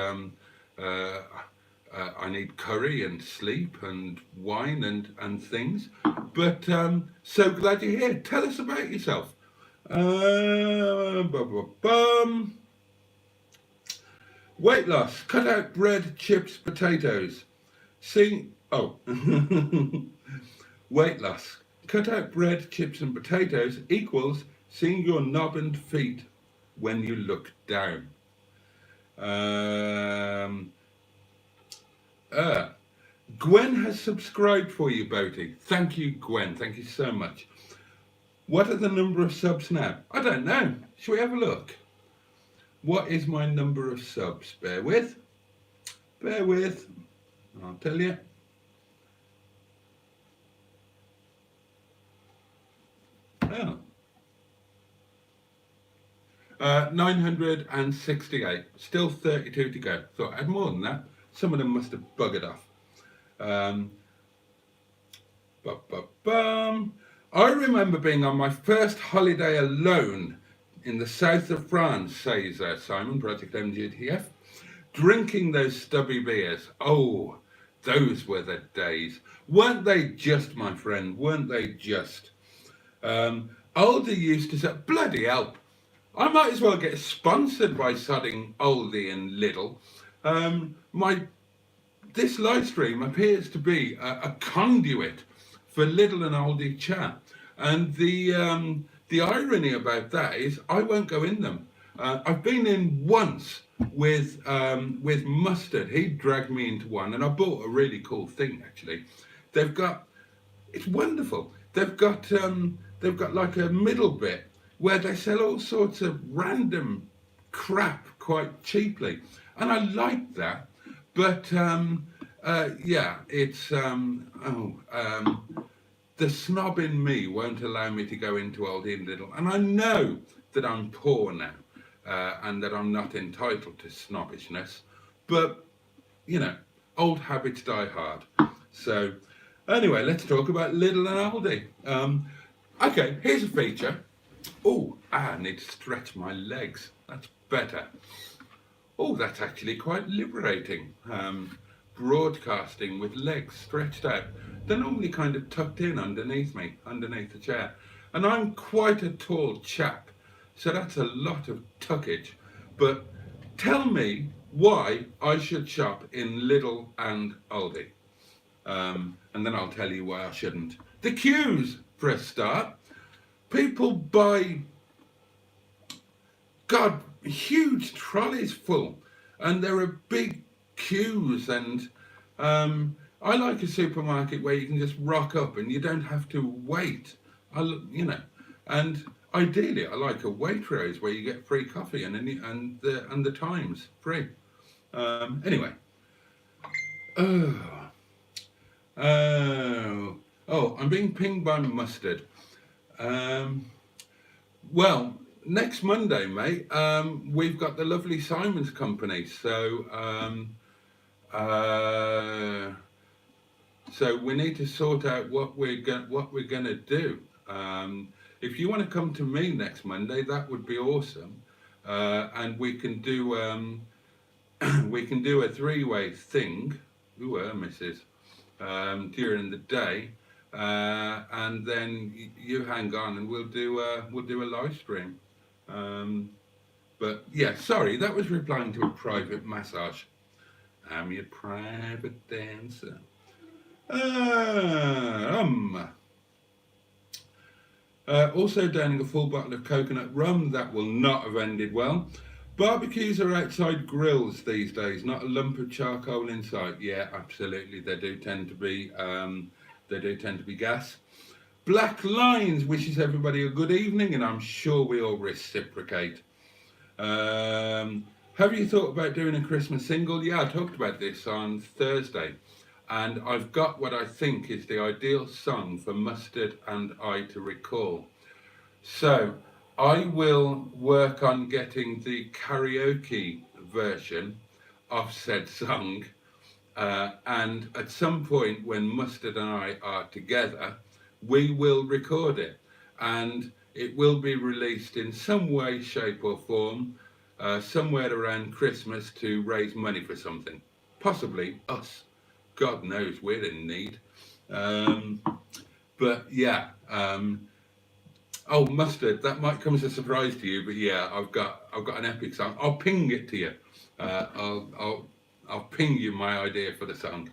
curry and sleep and wine and things. But so glad you're here. Tell us about yourself. Weight loss. Cut out bread, chips, potatoes. Weight loss. Cut out bread, chips and potatoes equals seeing your knob and feet when you look down. Gwen has subscribed for you, Boaty. Thank you, Gwen. Thank you so much. What are the number of subs now? I don't know. Shall we have a look? What is my number of subs? Bear with. Bear with. I'll tell you. Oh. 968. Still 32 to go. Thought I had more than that. Some of them must have buggered off. I remember being on my first holiday alone in the south of France, says Simon, Project MGTF, drinking those stubby beers. Oh, those were the days. Weren't they just, my friend? Weren't they just? Aldi used to say, bloody hell, I might as well get sponsored by sodding Aldi and Lidl. This live stream appears to be a conduit for Lidl and Aldi chat. And the irony about that is I won't go in them. I've been in once with Mustard. He dragged me into one, and I bought a really cool thing actually. They've got it's wonderful. They've got like a middle bit where they sell all sorts of random crap quite cheaply, and I like that. But yeah, it's the snob in me won't allow me to go into Aldi and Lidl, and I know that I'm poor now, and that I'm not entitled to snobbishness, but you know, old habits die hard. So anyway, let's talk about Lidl and Aldi. Okay, here's a feature. Oh, I need to stretch my legs. That's better. Oh, that's actually quite liberating. Broadcasting with legs stretched out. They're normally kind of tucked in underneath me, underneath the chair. And I'm quite a tall chap, so that's a lot of tuckage. But tell me why I should shop in Lidl and Aldi. And then I'll tell you why I shouldn't. The queues, for a start. People buy, God, huge trolleys full, and there are big queues. And I like a supermarket where you can just rock up and you don't have to wait. And ideally, I like a Waitrose where you get free coffee and the times free. Anyway. Oh, I'm being pinged by Mustard. Well, next Monday, mate, we've got the lovely Simon's Company. So we need to sort out what we're gonna do. If you want to come to me next Monday, that would be awesome, and we can do a three-way thing. Ooh, Mrs. During the day, and then you hang on, and we'll do a live stream. But yeah, sorry, that was replying to a private massage. I'm your private dancer. Also downing a full bottle of coconut rum. That will not have ended well. Barbecues are outside grills these days, not a lump of charcoal inside. Yeah, absolutely. They do tend to be gas. Black Lines wishes everybody a good evening, and I'm sure we all reciprocate. Have you thought about doing a Christmas single? Yeah, I talked about this on Thursday, and I've got what I think is the ideal song for Mustard and I to recall. So I will work on getting the karaoke version of said song, and at some point when Mustard and I are together, we will record it, and it will be released in some way, shape or form, somewhere around Christmas to raise money for something. Possibly us. God knows, we're in need. But yeah, oh, Mustard, that might come as a surprise to you, but yeah, I've got an epic song. I'll ping it to you. I'll ping you my idea for the song.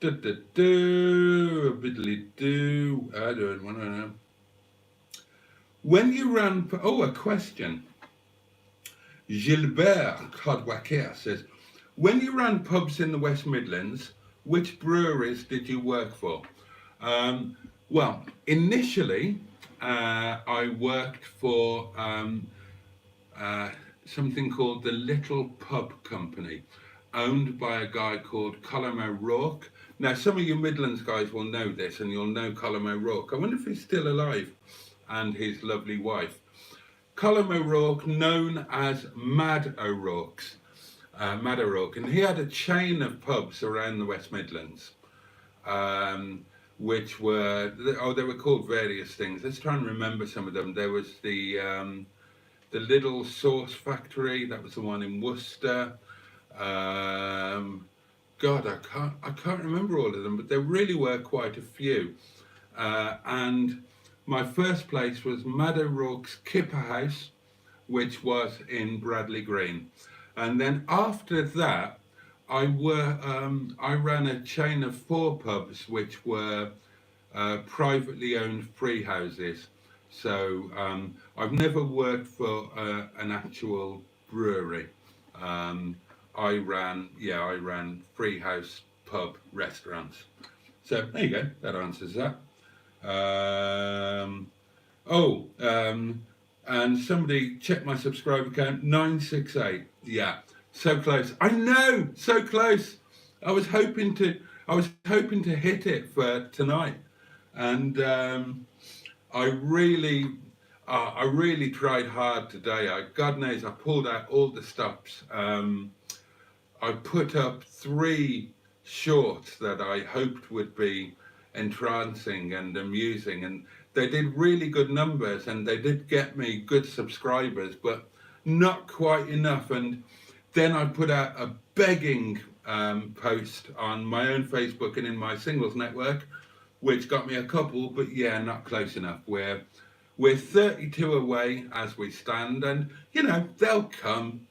Biddly do. I don't want to know. When you ran, a question. Gilbert Codwacker says, when you ran pubs in the West Midlands, which breweries did you work for? Well, initially, I worked for something called the Little Pub Company, owned by a guy called Colin O'Rourke. Now, some of you Midlands guys will know this, and you'll know Colin O'Rourke. I wonder if he's still alive, and his lovely wife. Colin O'Rourke, known as Mad O'Rourke, and he had a chain of pubs around the West Midlands, which were, they were called various things. Let's try and remember some of them. There was the Little Sauce Factory, that was the one in Worcester. God, I can't remember all of them, but there really were quite a few. And my first place was Mad O'Rourke's Kipper House, which was in Bradley Green. And then after that, I ran a chain of 4 pubs, which were privately owned free houses. So I've never worked for an actual brewery. Um, I ran free house, pub, restaurants. So there you go. That answers that. Um, oh, and somebody checked my subscriber count 968. Yeah, so close. I know, so close. I was hoping to. I was hoping to hit it for tonight, and I really tried hard today. God knows, I pulled out all the stops. I put up 3 shorts that I hoped would be entrancing and amusing, and they did really good numbers, and they did get me good subscribers, but not quite enough. And then I put out a begging post on my own Facebook and in my singles network, which got me a couple, but yeah, not close enough. We're 32 away as we stand, and you know they'll come.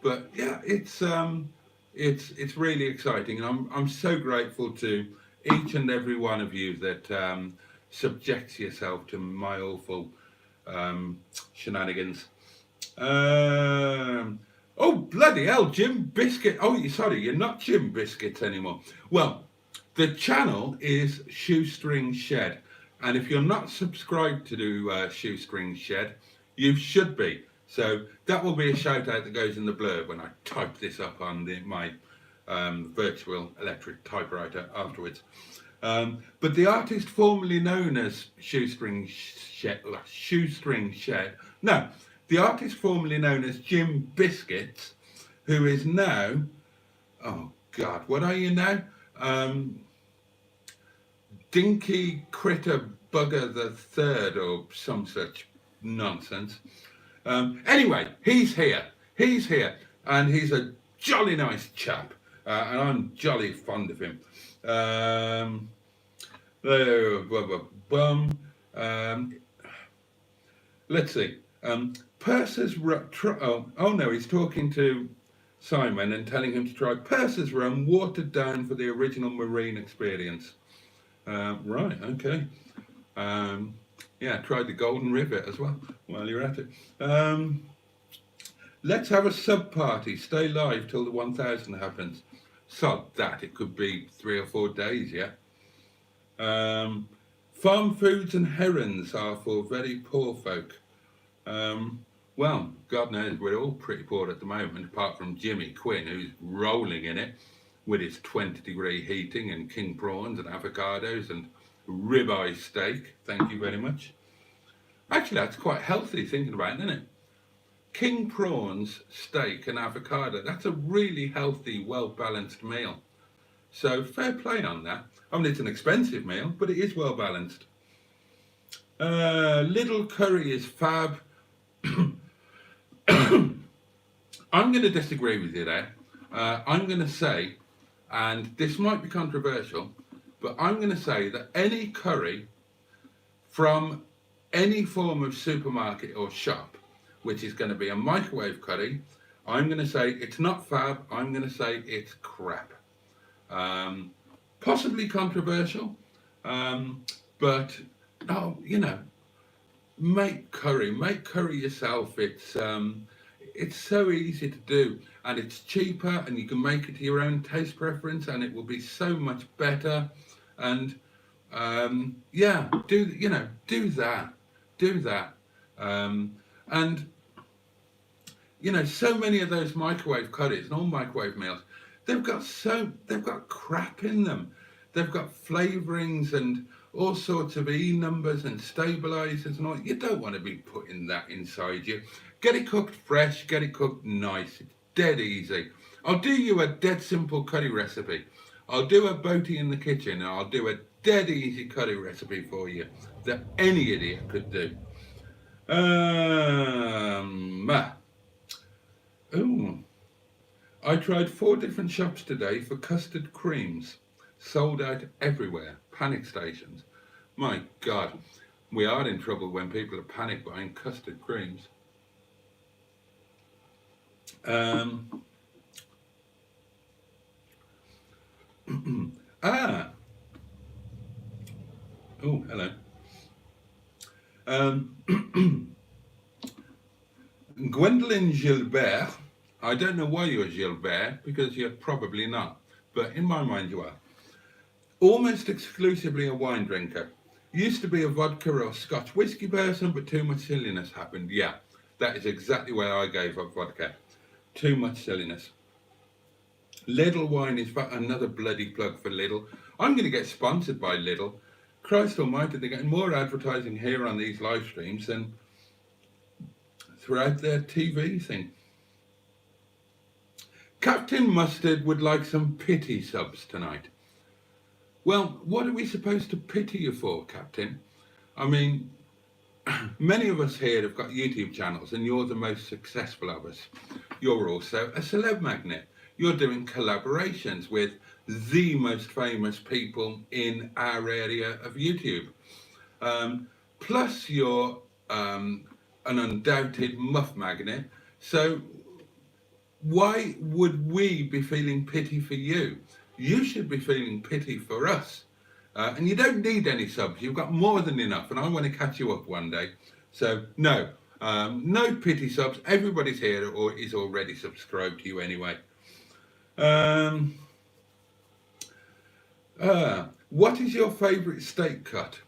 But yeah, it's really exciting, and I'm so grateful to each and every one of you that subjects yourself to my awful shenanigans. Oh bloody hell, Jim Biscuit! Oh, sorry, you're not Jim Biscuits anymore. Well, the channel is Shoestring Shed, and if you're not subscribed to Shoestring Shed, you should be. So that will be a shout out that goes in the blurb when I type this up on my virtual electric typewriter afterwards. But the artist formerly known as Shoestring Shed, no, the artist formerly known as Jim Biscuits, who is now, oh God, what are you now? Dinky Critter Bugger the Third or some such nonsense. Anyway, he's here, and he's a jolly nice chap, and I'm jolly fond of him. Let's see. Purser's oh no, he's talking to Simon and telling him to try Purser's rum watered down for the original marine experience. Right, okay. Yeah, try the Golden River as well while you're at it. Let's have a sub party. Stay live till the 1000 happens. Sod that, it could be 3 or 4 days, yeah. Farm foods and herons are for very poor folk. Well, God knows we're all pretty poor at the moment, apart from Jimmy Quinn, who's rolling in it with his 20-degree heating and king prawns and avocados and ribeye steak. Thank you very much. Actually, that's quite healthy thinking about it, isn't it? King prawns, steak and avocado. That's a really healthy, well-balanced meal. So fair play on that. I mean, it's an expensive meal, but it is well-balanced. Little curry is fab. I'm going to disagree with you there. I'm going to say, and this might be controversial, but I'm going to say that any curry from any form of supermarket or shop, which is going to be a microwave curry, I'm going to say it's not fab, I'm going to say it's crap. Possibly controversial, but, oh, you know, make curry yourself. It's so easy to do, and it's cheaper, and you can make it to your own taste preference, and it will be so much better. And yeah, do that. And you know, so many of those microwave curries and all microwave meals, they've got crap in them. They've got flavourings and all sorts of E numbers and stabilizers and all. You don't want to be putting that inside you. Get it cooked fresh, get it cooked nice. It's dead easy. I'll do you a dead simple curry recipe. I'll do a boaty in the kitchen, and I'll do a dead easy curry recipe for you that any idiot could do. Ooh. I tried 4 different shops today for custard creams. Sold out everywhere. Panic stations. My God, we are in trouble when people are panic buying custard creams. Oh, hello. Um, Gwendolyn Gilbert, I don't know why you're Gilbert, because you're probably not, but in my mind you are. Almost exclusively a wine drinker. Used to be a vodka or Scotch whiskey person, but too much silliness happened. Yeah, that is exactly why I gave up vodka. Too much silliness. Lidl wine is another bloody plug for Lidl. I'm going to get sponsored by Lidl. Christ almighty, they're getting more advertising here on these live streams than throughout their TV thing. Captain Mustard would like some pity subs tonight. Well, what are we supposed to pity you for, Captain? I mean, many of us here have got YouTube channels and you're the most successful of us. You're also a celeb magnet. You're doing collaborations with the most famous people in our area of YouTube. Plus you're an undoubted muff magnet. So why would we be feeling pity for you? You should be feeling pity for us. And you don't need any subs. You've got more than enough. And I want to catch you up one day. So no, no pity subs. Everybody's here or is already subscribed to you anyway. What is your favourite steak cut?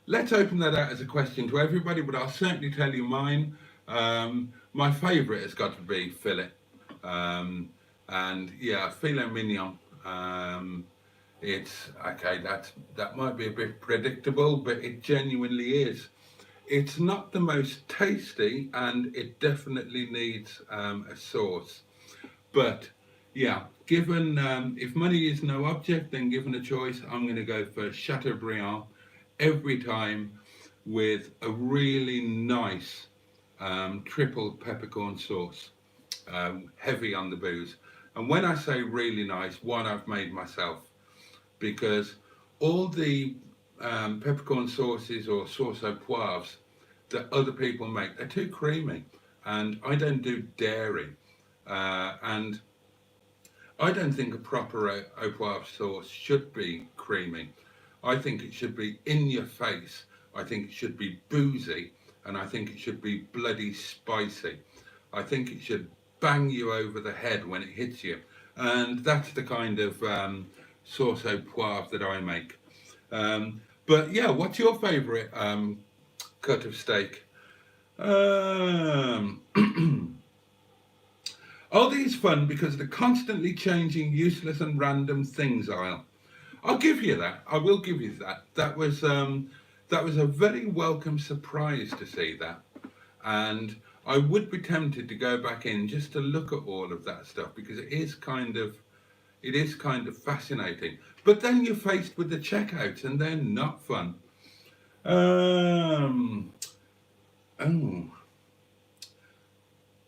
Let's open that out as a question to everybody, but I'll certainly tell you mine. My favourite has got to be fillet. And yeah, filet mignon. It's okay, that might be a bit predictable, but it genuinely is. It's not the most tasty, and it definitely needs a sauce. But yeah, given if money is no object, then given a choice, I'm going to go for Chateaubriand every time, with a really nice triple peppercorn sauce, heavy on the booze. And when I say really nice, one I've made myself, because all the peppercorn sauces or sauce au poivres that other people make, they're too creamy, and I don't do dairy, and I don't think a proper au poivre sauce should be creamy. I think it should be in your face. I think it should be boozy, and I think it should be bloody spicy. I think it should bang you over the head when it hits you, and that's the kind of sauce au poivre that I make. But yeah, what's your favourite cut of steak? Are these fun because of the constantly changing, useless and random things aisle? I'll give you that. I will give you that. That was a very welcome surprise to see that, and I would be tempted to go back in just to look at all of that stuff, because it is kind of fascinating. But then you're faced with the checkouts, and they're not fun.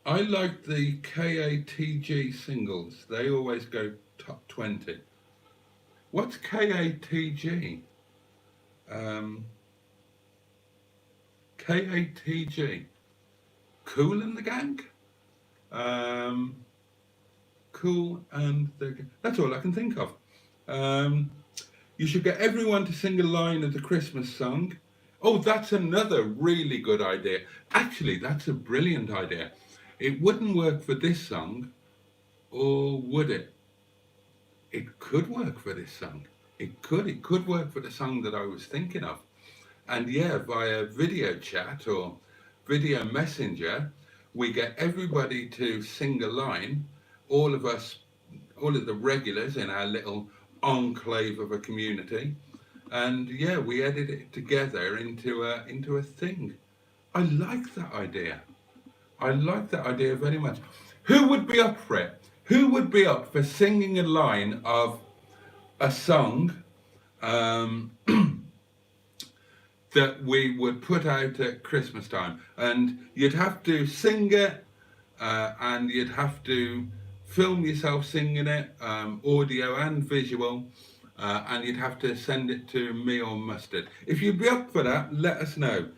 I like the KATG singles. They always go top 20. What's KATG? KATG. Kool and the Gang? Kool and the Gang. That's all I can think of. You should get everyone to sing a line of the Christmas song. Oh, that's another really good idea. Actually, that's a brilliant idea. It wouldn't work for this song, or would it? It could work for this song. It could work for the song that I was thinking of. And yeah, via video chat or video messenger, we get everybody to sing a line, all of us, all of the regulars in our little enclave of a community. And yeah, we edit it together into a thing. I like that idea. I like that idea very much. Who would be up for it? Who would be up for singing a line of a song that we would put out at Christmas time? And you'd have to sing it, and you'd have to film yourself singing it, audio and visual, and you'd have to send it to me or Mustard. If you'd be up for that, let us know.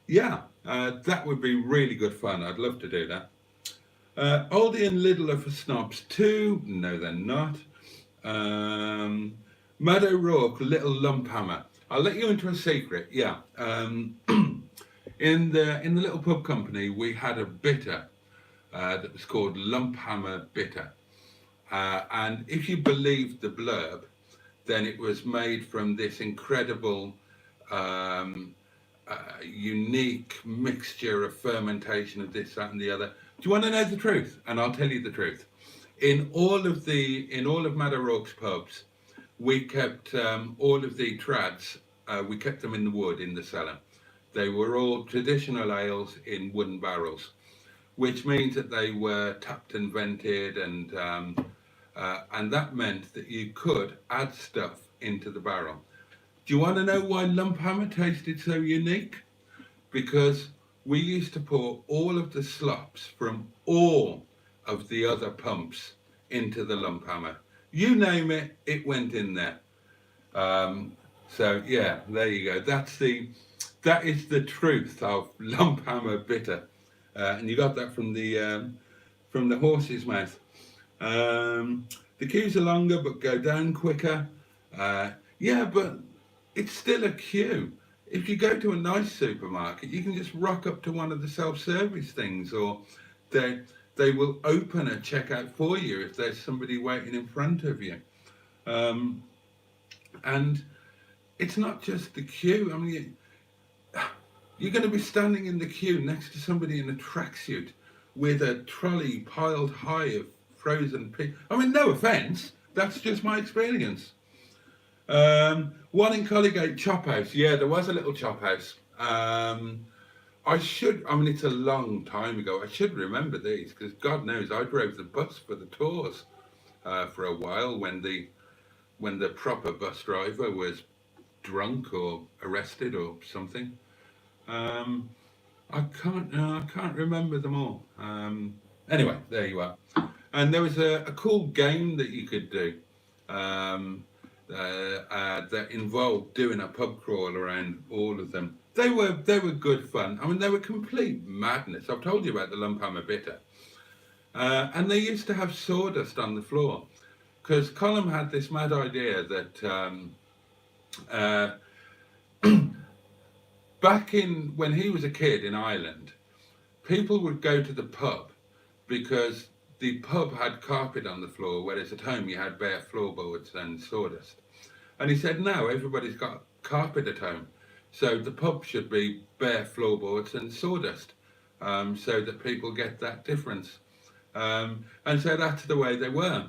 Yeah, that would be really good fun. I'd love to do that. Aldi and Lidl are for snobs too. No, they're not. Mad O'Rourke, Little Lump Hammer. I'll let you into a secret. Yeah. In the little pub company, we had a bitter that was called Lump Hammer Bitter. And if you believe the blurb, then it was made from this incredible, um, unique mixture of fermentation of this, that, and the other. Do you want to know the truth? And I'll tell you the truth. In all of Mad O'Rourke's pubs, we kept all of the trads. We kept them in the wood in the cellar. They were all traditional ales in wooden barrels, which means that they were tapped and vented, and that meant that you could add stuff into the barrel. Do you want to know why Lump Hammer tasted so unique? Because we used to pour all of the slops from all of the other pumps into the Lump Hammer. You name it, it went in there. So yeah, there you go. That is the truth of Lump Hammer Bitter, and you got that from the horse's mouth. The queues are longer but go down quicker. Yeah, but it's still a queue. If you go to a nice supermarket, you can just rock up to one of the self-service things, or they will open a checkout for you if there's somebody waiting in front of you. And it's not just the queue. I mean, you're going to be standing in the queue next to somebody in a tracksuit with a trolley piled high of frozen pig. I mean, no offence, that's just my experience. One in Colligate Chop House. Yeah, there was a little chop house. I mean, it's a long time ago. I should remember these because God knows I drove the bus for the tours for a while when the proper bus driver was drunk or arrested or something. I can't remember them all. Anyway, there you are. And there was a cool game that you could do that involved doing a pub crawl around all of them. They were good fun. I mean, they were complete madness. I've told you about the Lump Hammer Bitter. And they used to have sawdust on the floor because Colm had this mad idea that back in when he was a kid in Ireland, people would go to the pub because the pub had carpet on the floor, whereas at home you had bare floorboards and sawdust. And he said, no, everybody's got carpet at home, so the pub should be bare floorboards and sawdust, so that people get that difference. And so that's the way they were.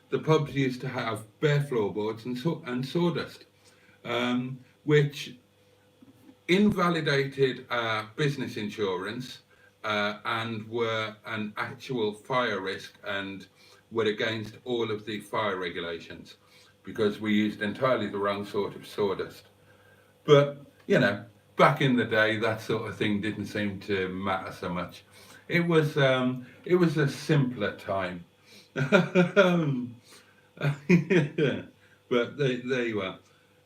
The pubs used to have bare floorboards and sawdust, which invalidated business insurance and were an actual fire risk and were against all of the fire regulations because we used entirely the wrong sort of sawdust. But, you know, back in the day, that sort of thing didn't seem to matter so much. It was a simpler time. But there you are.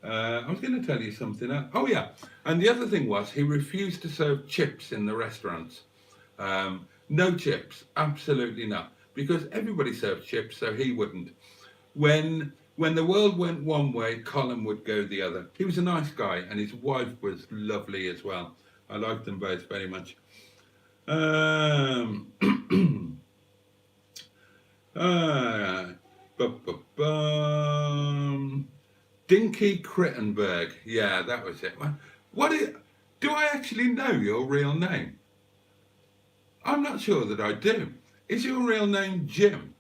I was going to tell you something else. Oh yeah, and the other thing was he refused to serve chips in the restaurants. No chips, absolutely not, because everybody served chips, so he wouldn't. When the world went one way, Colm would go the other. He was a nice guy, and his wife was lovely as well. I liked them both very much. Dinky Crittenberg. Yeah, that was it. Do I actually know your real name? I'm not sure that I do. Is your real name Jim?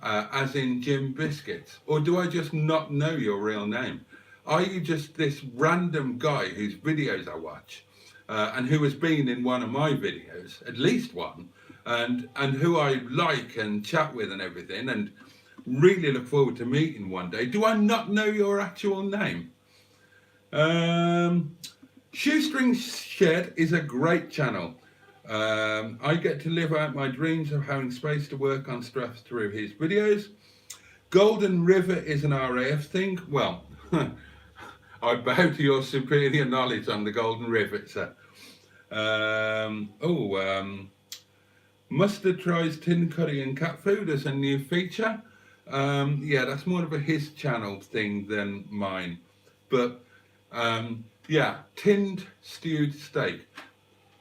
As in Jim Biscuits? Or do I just not know your real name? Are you just this random guy whose videos I watch and who has been in one of my videos, at least one, and who I like and chat with and everything and really look forward to meeting one day? Do I not know your actual name? Shoestring Shed is a great channel. I get to live out my dreams of having space to work on stuff through his videos. Golden River is an RAF thing. Well, I bow to your superior knowledge on the Golden River, sir. Mustard tries tin curry and cat food as a new feature. Yeah, that's more of a his channel thing than mine. But Yeah, tinned stewed steak.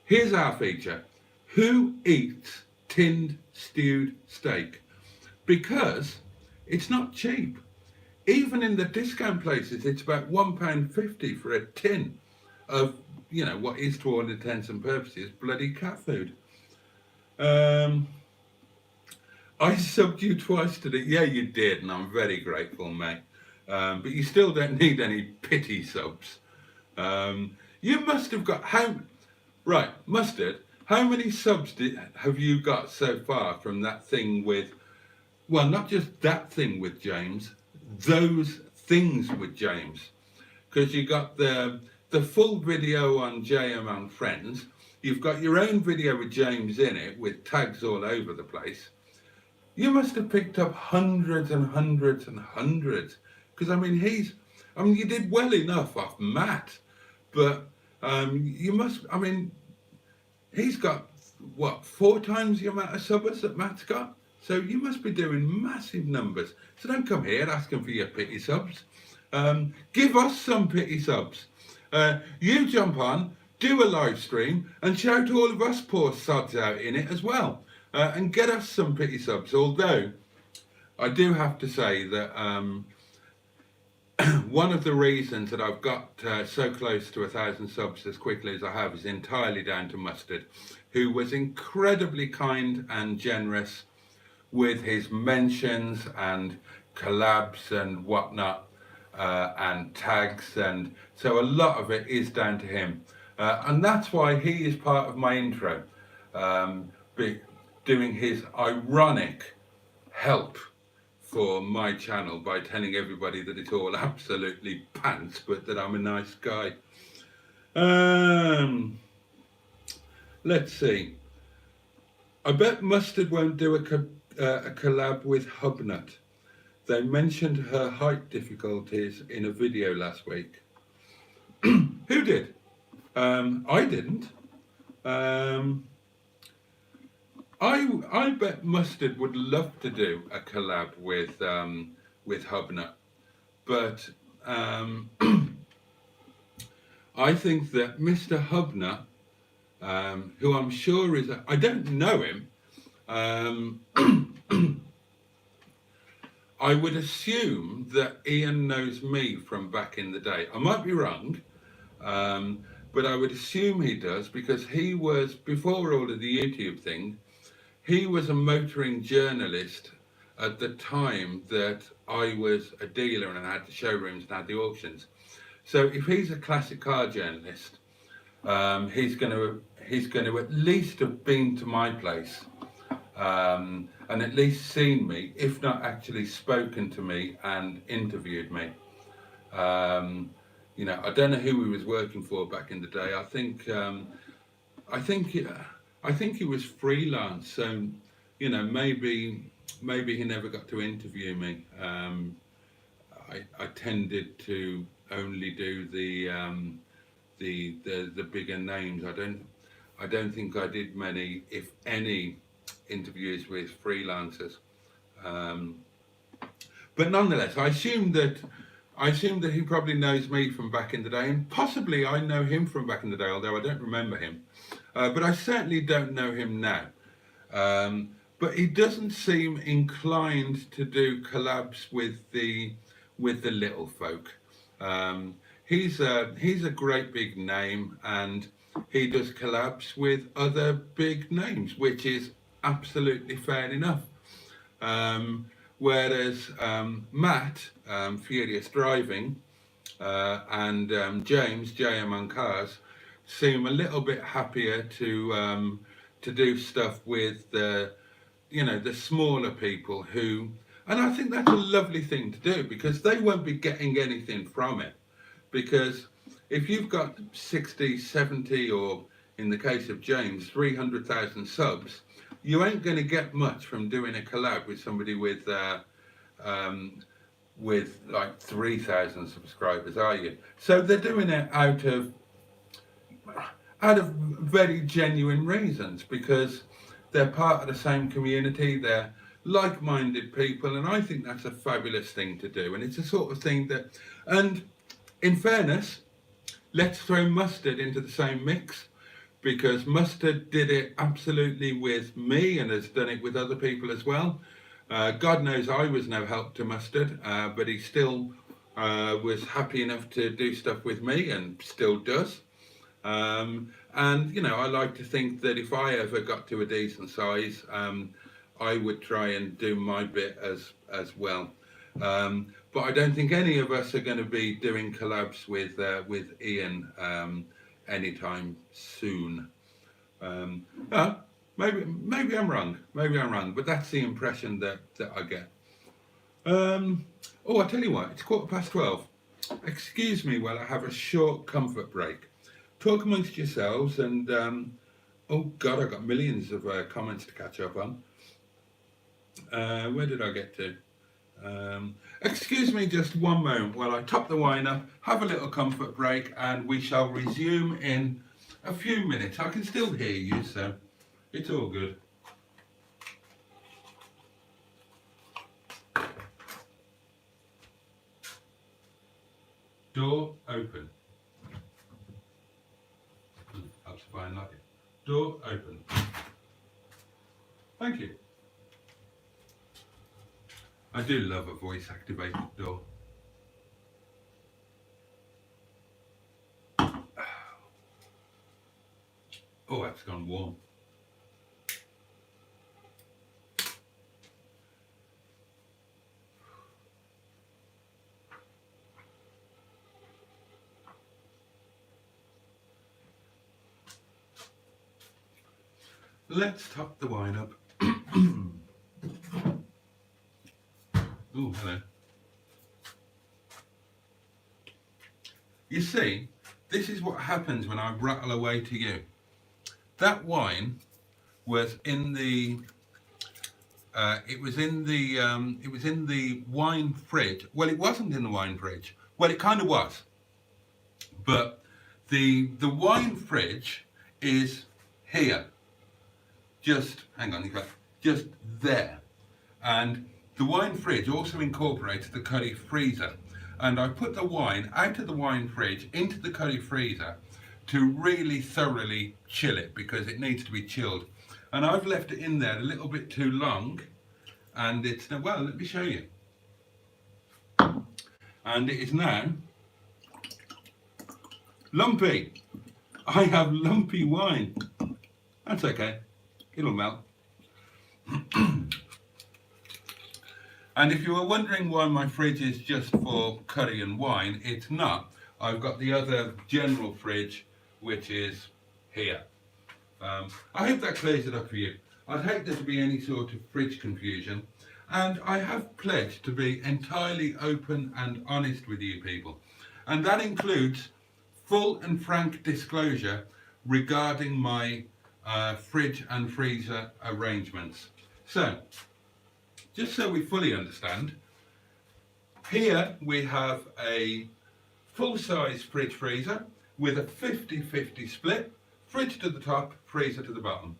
Here's our feature. Who eats tinned stewed steak? Because it's not cheap. Even in the discount places, it's about £1.50 for a tin of, what is to all intents and purposes bloody cat food. I subbed you twice today. Yeah, you did, and I'm very grateful, mate. But you still don't need any pity subs. You must have got right, Mustard. How many subs have you got so far from that thing with? Well, not just that thing with James, those things with James, because you got the full video on JM and Friends. You've got your own video with James in it with tags all over the place. You must have picked up hundreds and hundreds and hundreds, because you did well enough off Matt, but he's got what, 4 times the amount of subbers that Matt's got, so you must be doing massive numbers. So don't come here asking for your pity subs. Give us some pity subs. You jump on, do a live stream, and shout all of us poor sods out in it as well. And get us some pity subs. Although I do have to say that one of the reasons that I've got so close to 1,000 subs as quickly as I have is entirely down to Mustard, who was incredibly kind and generous with his mentions and collabs and whatnot, and tags, and so a lot of it is down to him, and that's why he is part of my intro. Doing his ironic help for my channel by telling everybody that it's all absolutely pants, but that I'm a nice guy. Let's see. I bet Mustard won't do a collab with Hubnut. They mentioned her height difficulties in a video last week. Who did? I didn't. I bet Mustard would love to do a collab with Hubnut, but I think that Mr. Hubnut, who I'm sure is, I don't know him, I would assume that Ian knows me from back in the day. I might be wrong, but I would assume he does, because he was, before all of the YouTube thing, he was a motoring journalist at the time that I was a dealer and I had the showrooms and had the auctions. So if he's a classic car journalist, he's going to at least have been to my place, and at least seen me, if not actually spoken to me and interviewed me. I don't know who he was working for back in the day. I think he was freelance, so maybe he never got to interview me. I tended to only do the bigger names. I don't think I did many, if any, interviews with freelancers. But nonetheless, I assume that he probably knows me from back in the day, and possibly I know him from back in the day, although I don't remember him. But I certainly don't know him now. But he doesn't seem inclined to do collabs with the little folk. He's a great big name, and he does collabs with other big names, which is absolutely fair enough. Whereas Matt, Furious Driving, and James, JM on Cars, seem a little bit happier to do stuff with the smaller people who, and I think that's a lovely thing to do, because they won't be getting anything from it. Because if you've got 60, 70, or in the case of James, 300,000 subs, you ain't going to get much from doing a collab with somebody with like 3,000 subscribers, are you? So they're doing it out of very genuine reasons, because they're part of the same community, they're like-minded people, and I think that's a fabulous thing to do. And it's a sort of thing that, and in fairness, let's throw mustard into the same mix, because mustard did it absolutely with me and has done it with other people as well. God knows I was no help to mustard, but he still was happy enough to do stuff with me and still does. And you know, I like to think that if I ever got to a decent size, I would try and do my bit as well. But I don't think any of us are going to be doing collabs with Ian anytime soon. Uh, maybe I'm wrong. Maybe I'm wrong. But that's the impression that I get. Oh, I tell you what, it's 12:15. Excuse me while I have a short comfort break. Talk amongst yourselves, and oh God, I got millions of comments to catch up on. Where did I get to? Excuse me just one moment while I top the wine up, have a little comfort break, and we shall resume in a few minutes. I can still hear you, so it's all good. Door open. Helps if I unlock it. Door open. Thank you. I do love a voice activated door. Oh, that's gone warm. Let's top the wine up. Oh, hello. You see, this is what happens when I rattle away to you. That wine was in the it was in the wine fridge. Well, it wasn't in the wine fridge. Well, it kind of was, but the wine fridge is here. Just hang on, just there, and the wine fridge also incorporates the curry freezer. And I put the wine out of the wine fridge into the curry freezer to really thoroughly chill it, because it needs to be chilled. And I've left it in there a little bit too long, and it's, well, let me show you. And it is now lumpy. I have lumpy wine. That's okay, it'll melt. And if you were wondering why my fridge is just for curry and wine, it's not. I've got the other general fridge, which is here. I hope that clears it up for you. I'd hate there to be any sort of fridge confusion. And I have pledged to be entirely open and honest with you people. And that includes full and frank disclosure regarding my fridge and freezer arrangements. So, just so we fully understand, here we have a full-size fridge freezer with a 50-50 split, fridge to the top, freezer to the bottom.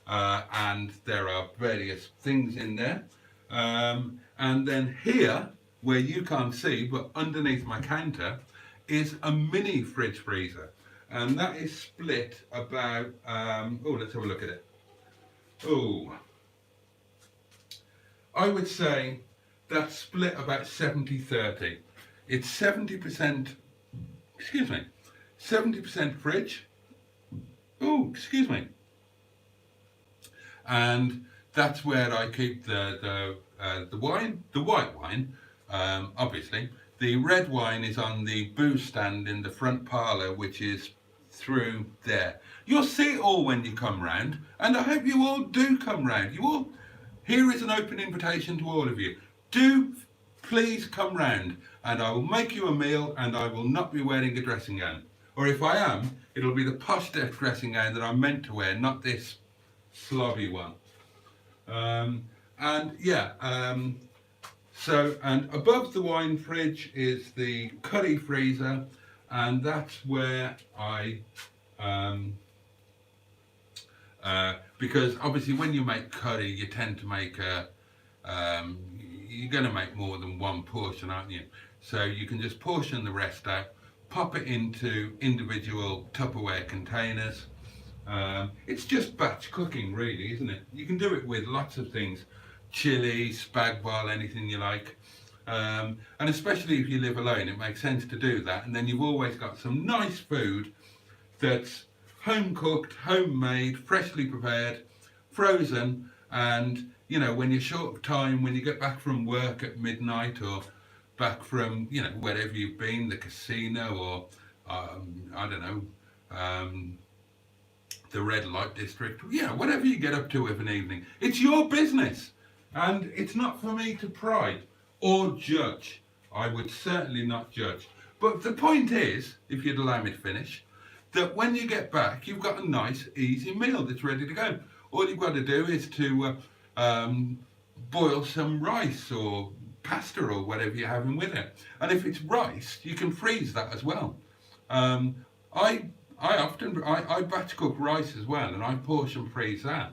And there are various things in there. And then here, where you can't see, but underneath my counter, is a mini fridge freezer. And that is split about, oh, let's have a look at it. Oh, I would say that's split about 70-30. It's 70%, excuse me, 70% fridge. Oh, excuse me. And that's where I keep the wine, the white wine, obviously. The red wine is on the booze stand in the front parlour, which is through there. You'll see it all when you come round, and I hope you all do come round. You all, here is an open invitation to all of you. Do please come round, and I will make you a meal, and I will not be wearing a dressing gown. Or if I am, it'll be the posh dressing gown that I'm meant to wear, not this slobby one. And yeah, so, and above the wine fridge is the curry freezer, and that's where I, because obviously when you make curry, you tend to make you're going to make more than one portion, aren't you? So you can just portion the rest out, pop it into individual Tupperware containers. It's just batch cooking really, isn't it? You can do it with lots of things, chili, spag bol, anything you like. And especially if you live alone, it makes sense to do that. And then you've always got some nice food that's home cooked, homemade, freshly prepared, frozen. And you know, when you're short of time, when you get back from work at midnight or back from, you know, wherever you've been, the casino or I don't know, the red light district, yeah, whatever you get up to of an evening, it's your business. And it's not for me to pry or judge. I would certainly not judge. But the point is, if you'd allow me to finish, that when you get back, you've got a nice, easy meal that's ready to go. All you've got to do is to boil some rice or pasta or whatever you're having with it. And if it's rice, you can freeze that as well. I often batch cook rice as well, and I portion freeze that.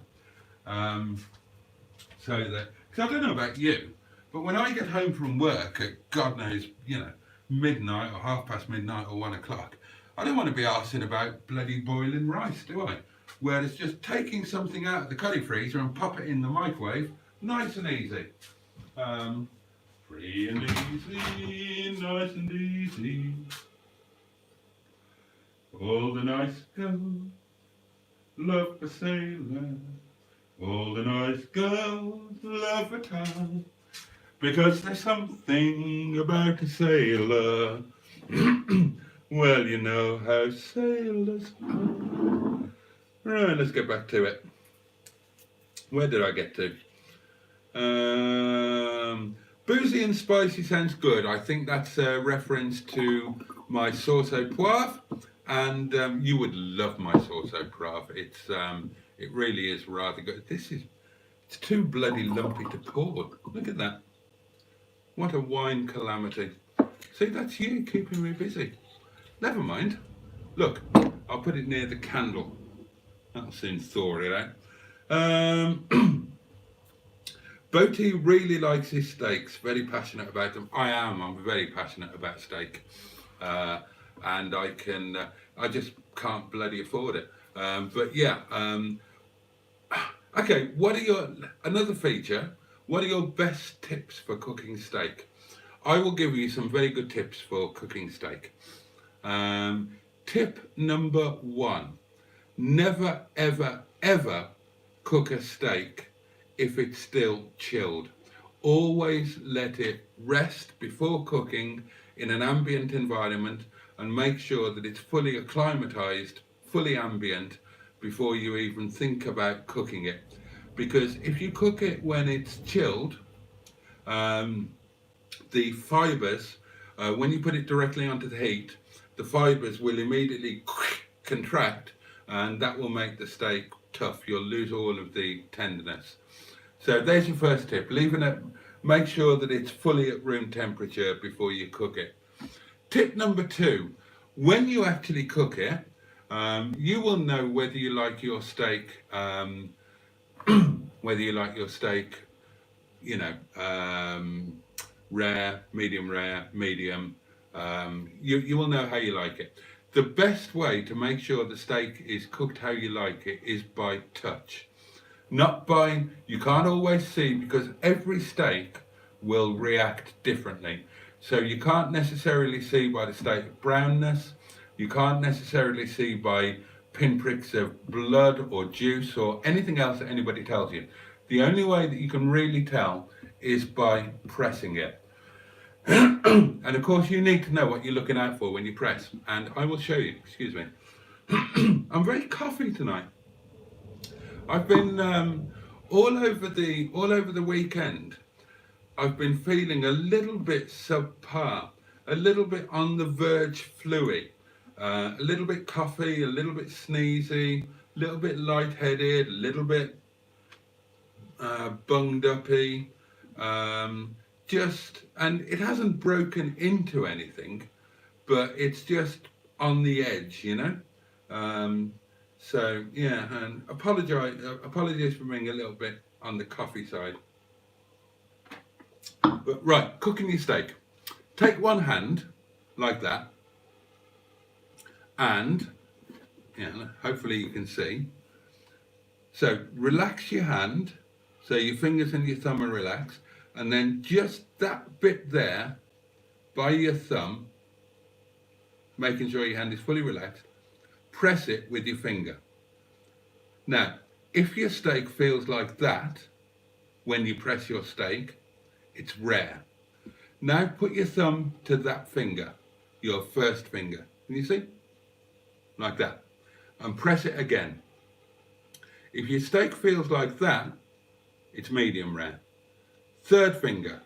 So that, because I don't know about you, but when I get home from work at God knows, you know, midnight or half past midnight or 1 o'clock, I don't want to be arsing about bloody boiling rice, do I? Whereas just taking something out of the curry freezer and pop it in the microwave, nice and easy. Free and easy, nice and easy. All the nice girls love a sailor. All the nice girls love a town. Because there's something about a sailor. Well, you know how sailors are. Right, let's get back to it. Where did I get to? Boozy and spicy sounds good. I think that's a reference to my sauce au poivre, and you would love my sauce au poivre. It really is rather good. It's too bloody lumpy to pour. Look at that. What a wine calamity. See, that's you keeping me busy. Never mind. Look, I'll put it near the candle. That'll soon thaw it out. Boaty really likes his steaks, very passionate about them. I'm very passionate about steak. And I just can't bloody afford it. But yeah, okay, another feature, what are your best tips for cooking steak? I will give you some very good tips for cooking steak. Tip number 1. Never, ever, ever cook a steak if it's still chilled. Always let it rest before cooking in an ambient environment and make sure that it's fully acclimatized, fully ambient before you even think about cooking it. Because if you cook it when it's chilled, the fibers, when you put it directly onto the heat, the fibers will immediately contract, and that will make the steak tough. You'll lose all of the tenderness. So there's your first tip. Make sure that it's fully at room temperature before you cook it. Tip number 2, when you actually cook it, you will know whether you like your steak, rare, medium. You will know how you like it. The best way to make sure the steak is cooked how you like it is by touch. You can't always see, because every steak will react differently. So you can't necessarily see by the steak brownness, you can't necessarily see by pinpricks of blood or juice or anything else that anybody tells you. The only way that you can really tell is by pressing it. And of course you need to know what you're looking out for when you press, and I will show you. Excuse me. I'm very coffee tonight. I've been all over the weekend. I've been feeling a little bit subpar, a little bit on the verge fluey, a little bit coffee, a little bit sneezy, a little bit lightheaded, a little bit bunged uppy. And it hasn't broken into anything, but it's just on the edge, you know. So yeah, and apologies for being a little bit on the coffee side. But right, cooking your steak. Take one hand like that, And hopefully you can see. So relax your hand, so your fingers and your thumb are relaxed, and then just that bit there by your thumb, making sure your hand is fully relaxed, press it with your finger. Now, if your steak feels like that when you press your steak, it's rare. Now put your thumb to that finger, your first finger. Can you see? Like that. And press it again. If your steak feels like that, it's medium rare. Third finger,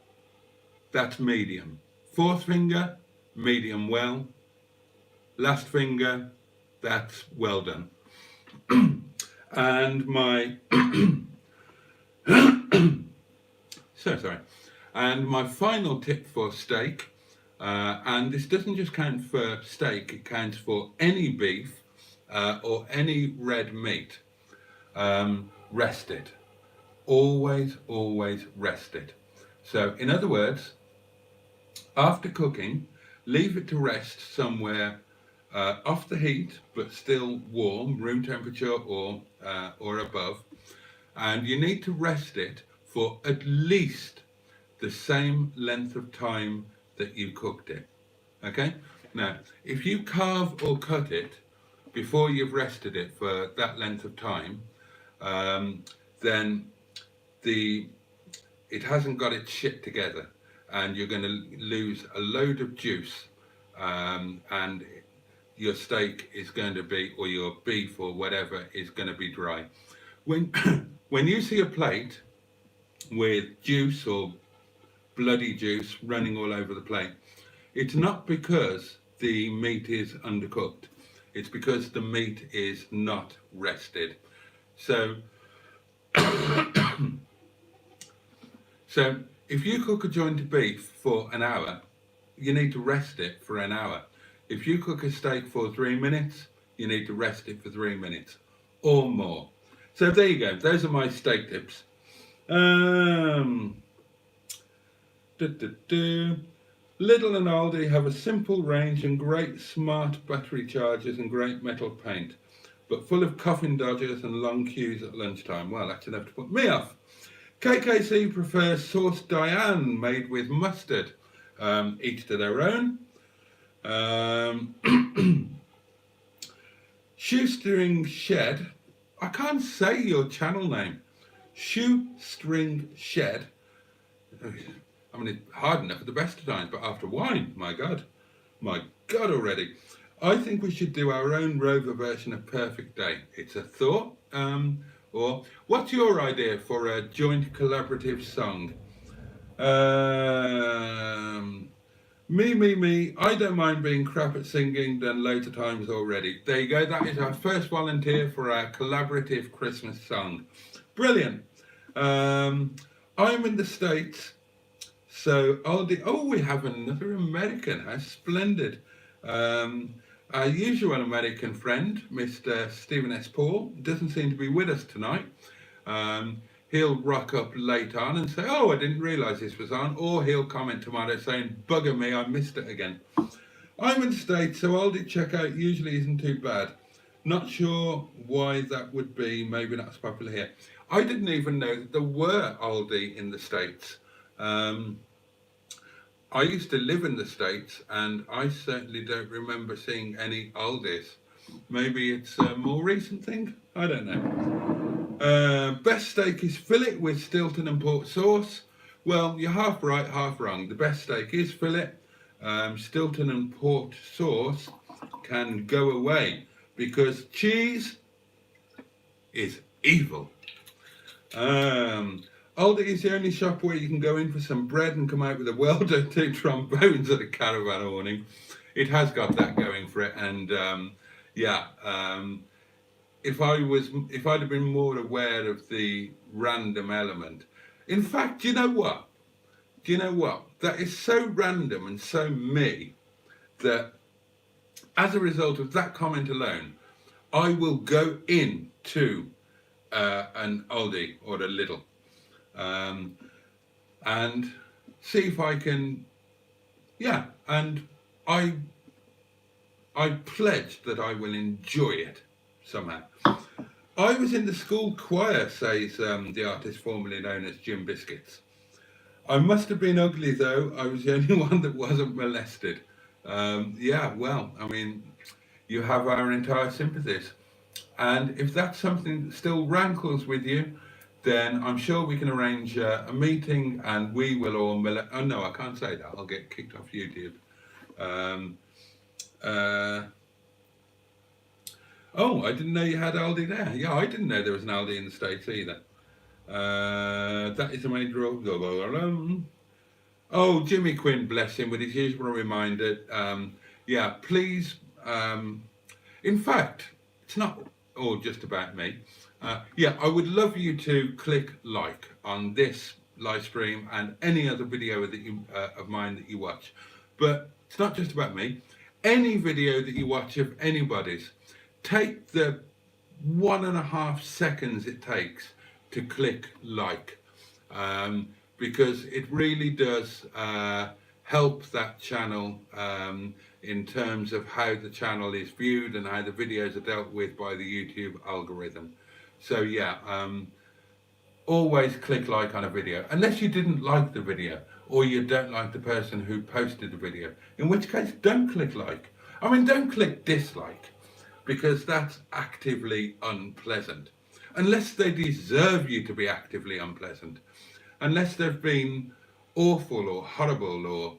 that's medium. Fourth finger, medium well. Last finger, that's well done. And my sorry. And my final tip for steak, and this doesn't just count for steak, it counts for any beef or any red meat. Rest it. Always, always rest it. So, in other words, after cooking, leave it to rest somewhere off the heat, but still warm, room temperature or above. And you need to rest it for at least the same length of time that you cooked it. Okay? Now, if you carve or cut it before you've rested it for that length of time, then it hasn't got its shit together, and you're going to lose a load of juice, and your steak is going to be, or your beef or whatever, is going to be dry. When when you see a plate with juice or bloody juice running all over the plate, it's not because the meat is undercooked. It's because the meat is not rested. So So if you cook a joint of beef for an hour, you need to rest it for an hour. If you cook a steak for 3 minutes, you need to rest it for 3 minutes or more. So there you go. Those are my steak tips. Lidl and Aldi have a simple range and great smart battery chargers and great metal paint, but full of coffin dodgers and long queues at lunchtime. Well, that's enough to put me off. KKC prefers sauce Diane made with mustard. Each to their own. Shoestring Shed. I can't say your channel name. Shoestring Shed. I mean, it's hard enough at the best of times, but after wine, my God already. I think we should do our own Rover version of Perfect Day. It's a thought. Or what's your idea for a joint collaborative song? Me. I don't mind being crap at singing, done loads of times already. There you go. That is our first volunteer for our collaborative Christmas song. Brilliant. I'm in the States, so we have another American. How splendid. Our usual American friend, Mr. Stephen S. Paul, doesn't seem to be with us tonight. He'll rock up late on and say, oh, I didn't realise this was on, or he'll comment tomorrow saying, bugger me, I missed it again. I'm in the States, so Aldi checkout usually isn't too bad. Not sure why that would be, maybe not as popular here. I didn't even know that there were Aldi in the States. I used to live in the States, and I certainly don't remember seeing any Aldis. Maybe it's a more recent thing? I don't know. Best steak is fillet with Stilton and port sauce. Well, you're half right, half wrong. The best steak is fillet. Stilton and port sauce can go away because cheese is evil. Aldi is the only shop where you can go in for some bread and come out with a welder, two trombones at a caravan awning. It has got that going for it, and if I'd have been more aware of the random element. In fact, do you know what? That is so random and so me that as a result of that comment alone, I will go in to an Aldi or a Lidl. And see if I can, and I I pledge that I will enjoy it somehow. I was in the school choir, says the artist formerly known as Jim Biscuits. I must have been ugly though. I was the only one that wasn't molested. Yeah, well, I mean, you have our entire sympathies. And if that's something that still rankles with you, then I'm sure we can arrange a meeting and we will all. Oh no, I can't say that. I'll get kicked off YouTube. Um, uh, oh, I didn't know you had Aldi there. Yeah, I didn't know there was an Aldi in the States either. That is a major. Oh, Jimmy Quinn, bless him, with his usual reminder. Yeah, please. In fact, it's not all just about me. Yeah, I would love you to click like on this live stream and any other video that you, of mine that you watch. But it's not just about me. Any video that you watch of anybody's, take the 1.5 seconds it takes to click like. Because it really does help that channel in terms of how the channel is viewed and how the videos are dealt with by the YouTube algorithm. So yeah, always click like on a video, unless you didn't like the video or you don't like the person who posted the video, in which case don't click like. I mean, don't click dislike, because that's actively unpleasant, unless they deserve you to be actively unpleasant. Unless they've been awful or horrible or,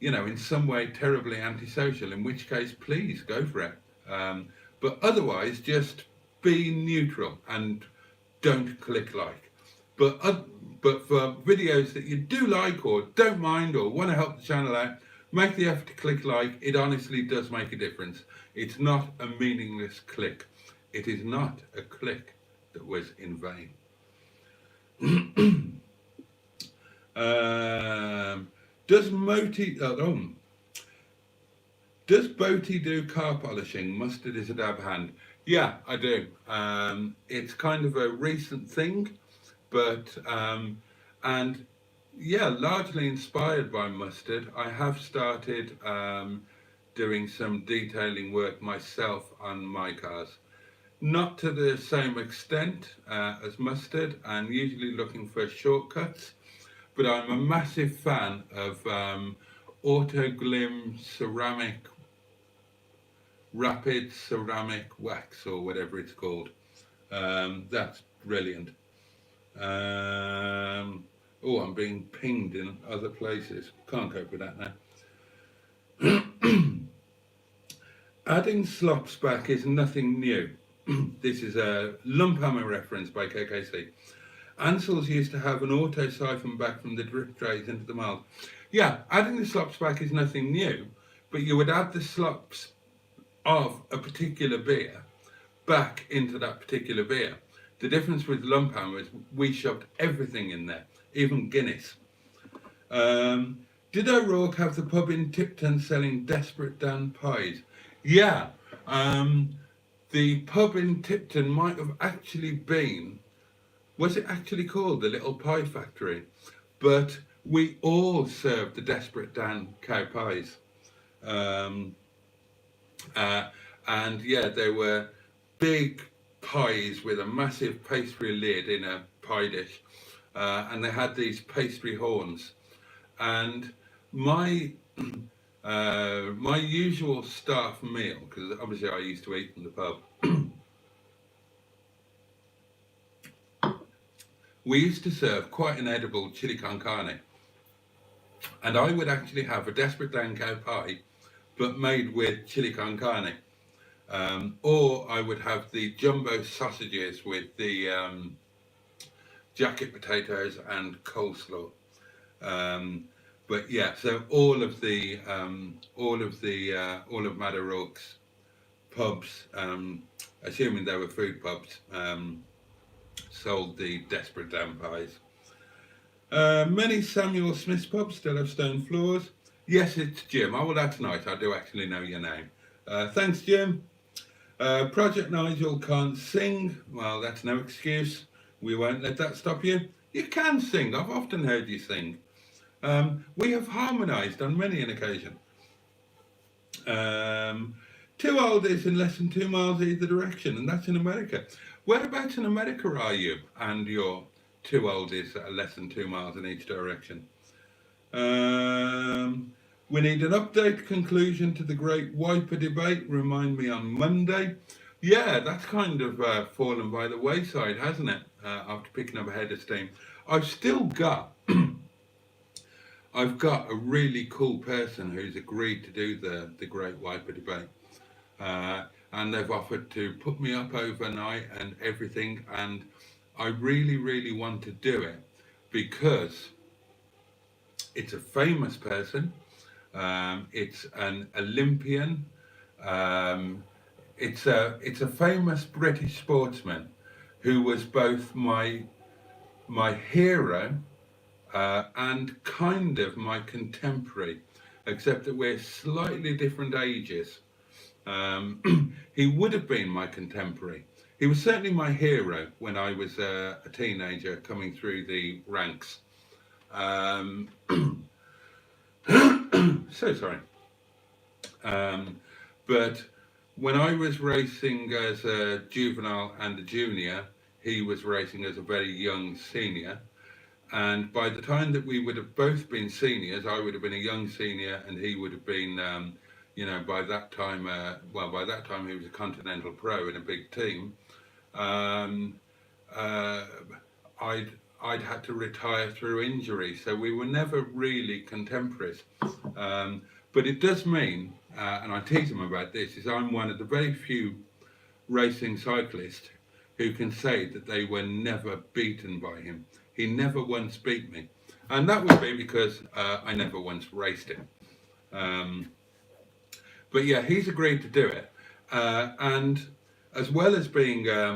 in some way terribly antisocial, in which case, please go for it. But otherwise, just be neutral and don't click like. But for videos that you do like or don't mind or want to help the channel out, make the effort to click like. It honestly does make a difference. It's not a meaningless click. It is not a click that was in vain. Does Boaty do car polishing? Mustard is a dab hand. Yeah, I do. It's kind of a recent thing, but and yeah, largely inspired by Mustard. I have started doing some detailing work myself on my cars. Not to the same extent as Mustard, and usually looking for shortcuts, but I'm a massive fan of Autoglim ceramic, rapid ceramic wax, or whatever it's called. That's brilliant. Oh, I'm being pinged in other places. Can't cope with that now. Adding slops back is nothing new. This is a lump hammer reference by KKC. Ansell's used to have an auto siphon back from the drip trays into the mould. Yeah, adding the slops back is nothing new, but you would add the slops of a particular beer back into that particular beer. The difference with lump hammer is we shoved everything in there, even Guinness. Did O'Rourke have the pub in Tipton selling Desperate Dan pies? Yeah. The pub in Tipton might have actually been, was it actually called the Little Pie Factory? But we all served the Desperate Dan cow pies. And yeah, they were big pies with a massive pastry lid in a pie dish. And they had these pastry horns. And my usual staff meal, because obviously I used to eat in the pub, we used to serve quite an edible chili con carne. And I would actually have a Desperate Dan cow pie, but made with chili con carne. Or I would have the jumbo sausages with the jacket potatoes and coleslaw. But yeah, so all of Mad O'Rourke's pubs, assuming they were food pubs, sold the Desperate Dan pies. Many Samuel Smith's pubs still have stone floors. Yes, it's Jim. I will add tonight. I do actually know your name. Thanks, Jim. Project Nigel can't sing. Well, that's no excuse. We won't let that stop you. You can sing. I've often heard you sing. We have harmonised on many an occasion. Um, Two oldies in less than 2 miles either direction, and that's in America. Whereabouts in America are you and your two oldies that are less than 2 miles in each direction? Um, we need an update conclusion to the great wiper debate. Remind me on Monday. Yeah, that's kind of fallen by the wayside, hasn't it? After picking up a head of steam, I've still got I've got a really cool person who's agreed to do the great wiper debate, and they've offered to put me up overnight and everything, and I really really want to do it because it's a famous person. It's an Olympian. Um, it's a famous British sportsman who was both my hero and kind of my contemporary, except that we're slightly different ages. He would have been my contemporary. He was certainly my hero when I was a teenager coming through the ranks. Um, so sorry. Um, but when I was racing as a juvenile and a junior, he was racing as a very young senior. And by the time that we would have both been seniors, I would have been a young senior, and he would have been, by that time, by that time he was a continental pro in a big team. Um, uh, I'd I'd had to retire through injury, so we were never really contemporaries. Um, but it does mean, and I tease him about this, is I'm one of the very few racing cyclists who can say that they were never beaten by him. He never once beat me. And that would be because I never once raced him. Um, but yeah, he's agreed to do it. And as well as being, a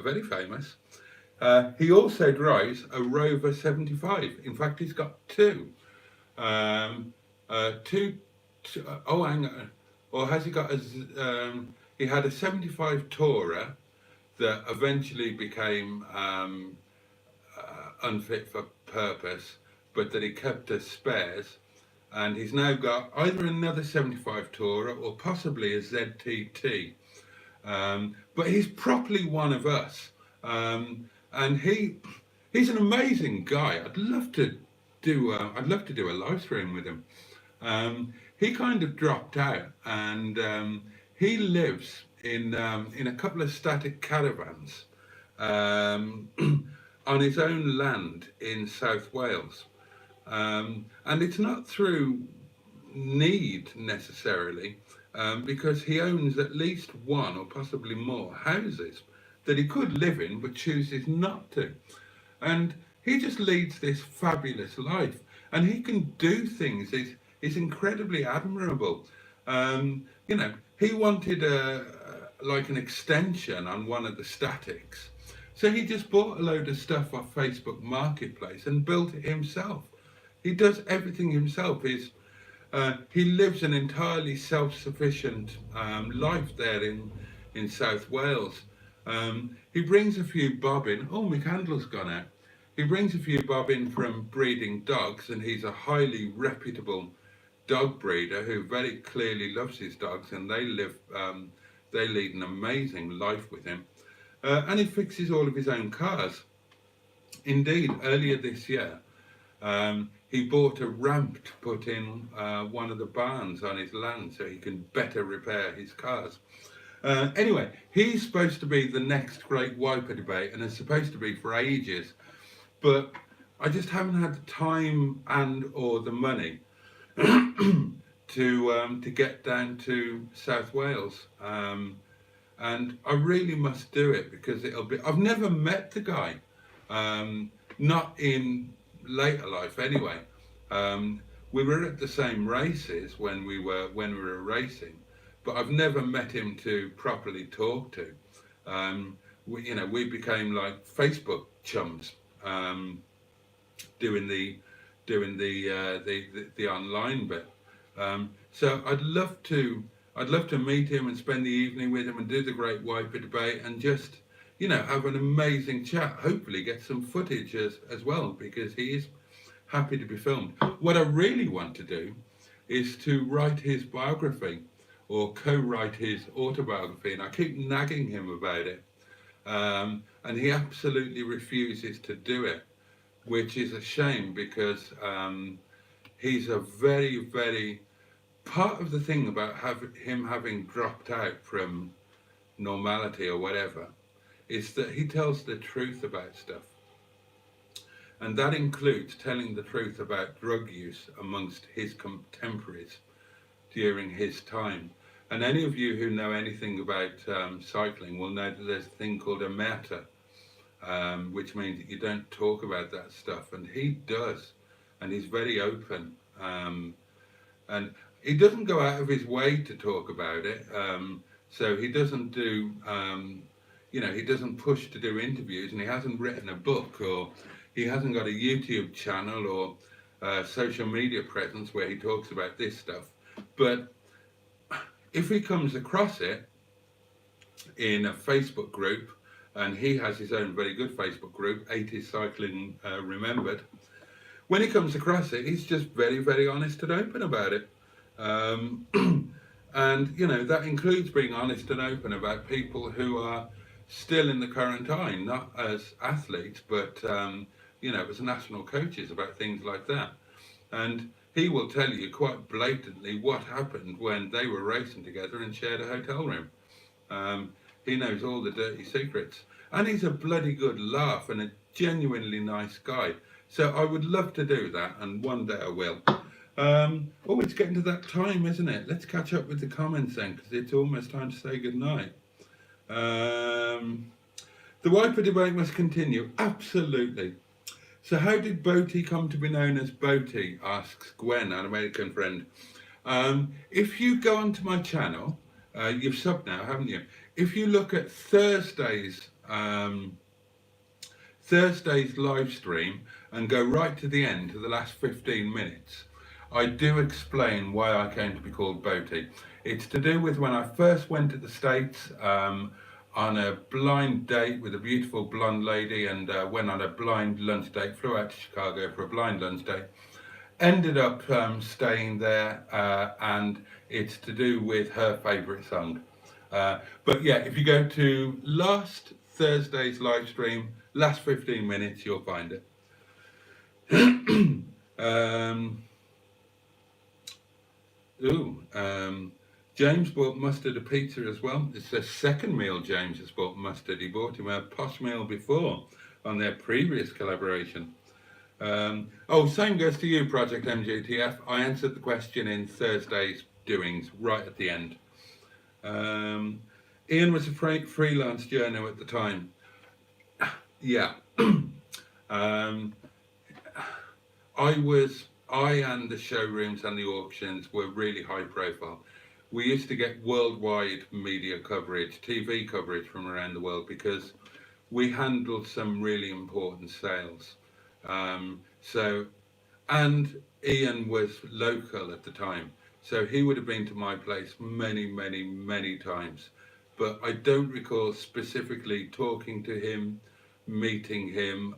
very famous, he also drives a Rover 75. In fact, he's got two. Um, oh, hang on. Or has he got he had a 75 Tourer that eventually became unfit for purpose, but that he kept as spares. And he's now got either another 75 Tourer or possibly a ZTT. But he's properly one of us. And he's an amazing guy. I'd love to do a live stream with him. He kind of dropped out, and he lives in a couple of static caravans um, on his own land in South Wales. And it's not through need necessarily, because he owns at least one or possibly more houses that he could live in but chooses not to. And he just leads this fabulous life, and he can do things. Is incredibly admirable. He wanted like an extension on one of the statics, so he just bought a load of stuff off Facebook Marketplace and built it himself. He does everything himself. He lives an entirely self-sufficient life there in South Wales. He brings a few bob in. Oh, my candle's gone out. He brings a few bob in from breeding dogs, and he's a highly reputable dog breeder who very clearly loves his dogs, and they lead an amazing life with him. And he fixes all of his own cars. Indeed, earlier this year, he bought a ramp to put in one of the barns on his land so he can better repair his cars. Anyway, he's supposed to be the next great wiper debate, and is supposed to be for ages, but I just haven't had the time and or the money to get down to South Wales, and I really must do it because it'll be. I've never met the guy, not in later life anyway. We were at the same races when we were racing, but I've never met him to properly talk to. We became like Facebook chums, doing the online bit. So I'd love to meet him and spend the evening with him and do the great wiper debate and just have an amazing chat. Hopefully get some footage as well, because he is happy to be filmed. What I really want to do is to write his biography or co-write his autobiography, and I keep nagging him about it, and he absolutely refuses to do it, which is a shame because he's a very part of the thing about him having dropped out from normality or whatever is that he tells the truth about stuff. And that includes telling the truth about drug use amongst his contemporaries during his time. And any of you who know anything about cycling will know that there's a thing called a meta, which means that you don't talk about that stuff. And he does. And he's very open. And he doesn't go out of his way to talk about it. So he doesn't do, he doesn't push to do interviews, and he hasn't written a book, or he hasn't got a YouTube channel or social media presence where he talks about this stuff. But if he comes across it in a Facebook group, and he has his own very good Facebook group, 80s Cycling Remembered, when he comes across it, he's just very honest and open about it. And, that includes being honest and open about people who are still in the current eye, not as athletes, but, as national coaches about things like that. And he will tell you quite blatantly what happened when they were racing together and shared a hotel room. He knows all the dirty secrets. And he's a bloody good laugh and a genuinely nice guy. So I would love to do that, and one day I will. It's getting to that time, isn't it? Let's catch up with the comments then, because it's almost time to say goodnight. The wiper debate must continue. Absolutely. So how did Boaty come to be known as Boaty, asks Gwen, an American friend. If you go onto my channel, you've subbed now, haven't you? If you look at Thursday's live stream and go right to the end, to the last 15 minutes, I do explain why I came to be called Boaty. It's to do with when I first went to the States on a blind date with a beautiful blonde lady, and went on a blind lunch date, flew out to Chicago for a blind lunch date, ended up staying there, and it's to do with her favourite song. But yeah, if you go to last Thursday's live stream, last 15 minutes, you'll find it. James bought Mustard a pizza as well. It's the second meal James has bought Mustard. He bought him a posh meal before on their previous collaboration. Same goes to you, Project MGTF. I answered the question in Thursday's doings right at the end. Ian was a freelance journo at the time. Yeah. I and the showrooms and the auctions were really high profile. We used to get worldwide media coverage, TV coverage from around the world, because we handled some really important sales. And Ian was local at the time, so he would have been to my place many times. But I don't recall specifically talking to him, meeting him,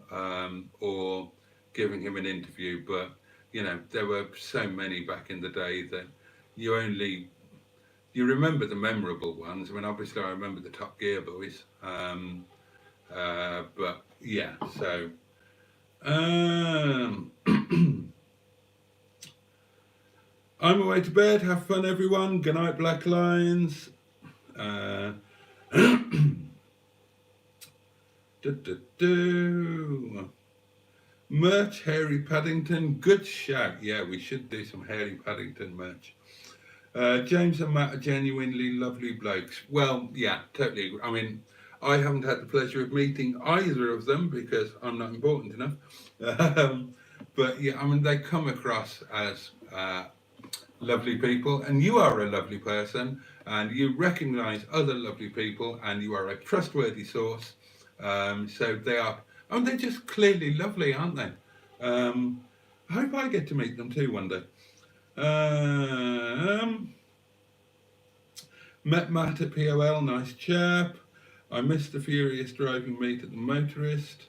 or giving him an interview. But there were so many back in the day that you remember the memorable ones. I mean, obviously I remember the Top Gear boys. But yeah, so I'm away to bed. Have fun, everyone. Good night, Black Lions. Merch, Harry Paddington, good shout. Yeah, we should do some Harry Paddington merch. James and Matt are genuinely lovely blokes. Well, yeah, totally agree. I mean, I haven't had the pleasure of meeting either of them because I'm not important enough. But yeah, I mean, they come across as lovely people, and you are a lovely person, and you recognise other lovely people, and you are a trustworthy source. So they are, they're just clearly lovely, aren't they? I hope I get to meet them too one day. Met Matt at POL, nice chap. I missed the furious driving meet at the Motorist.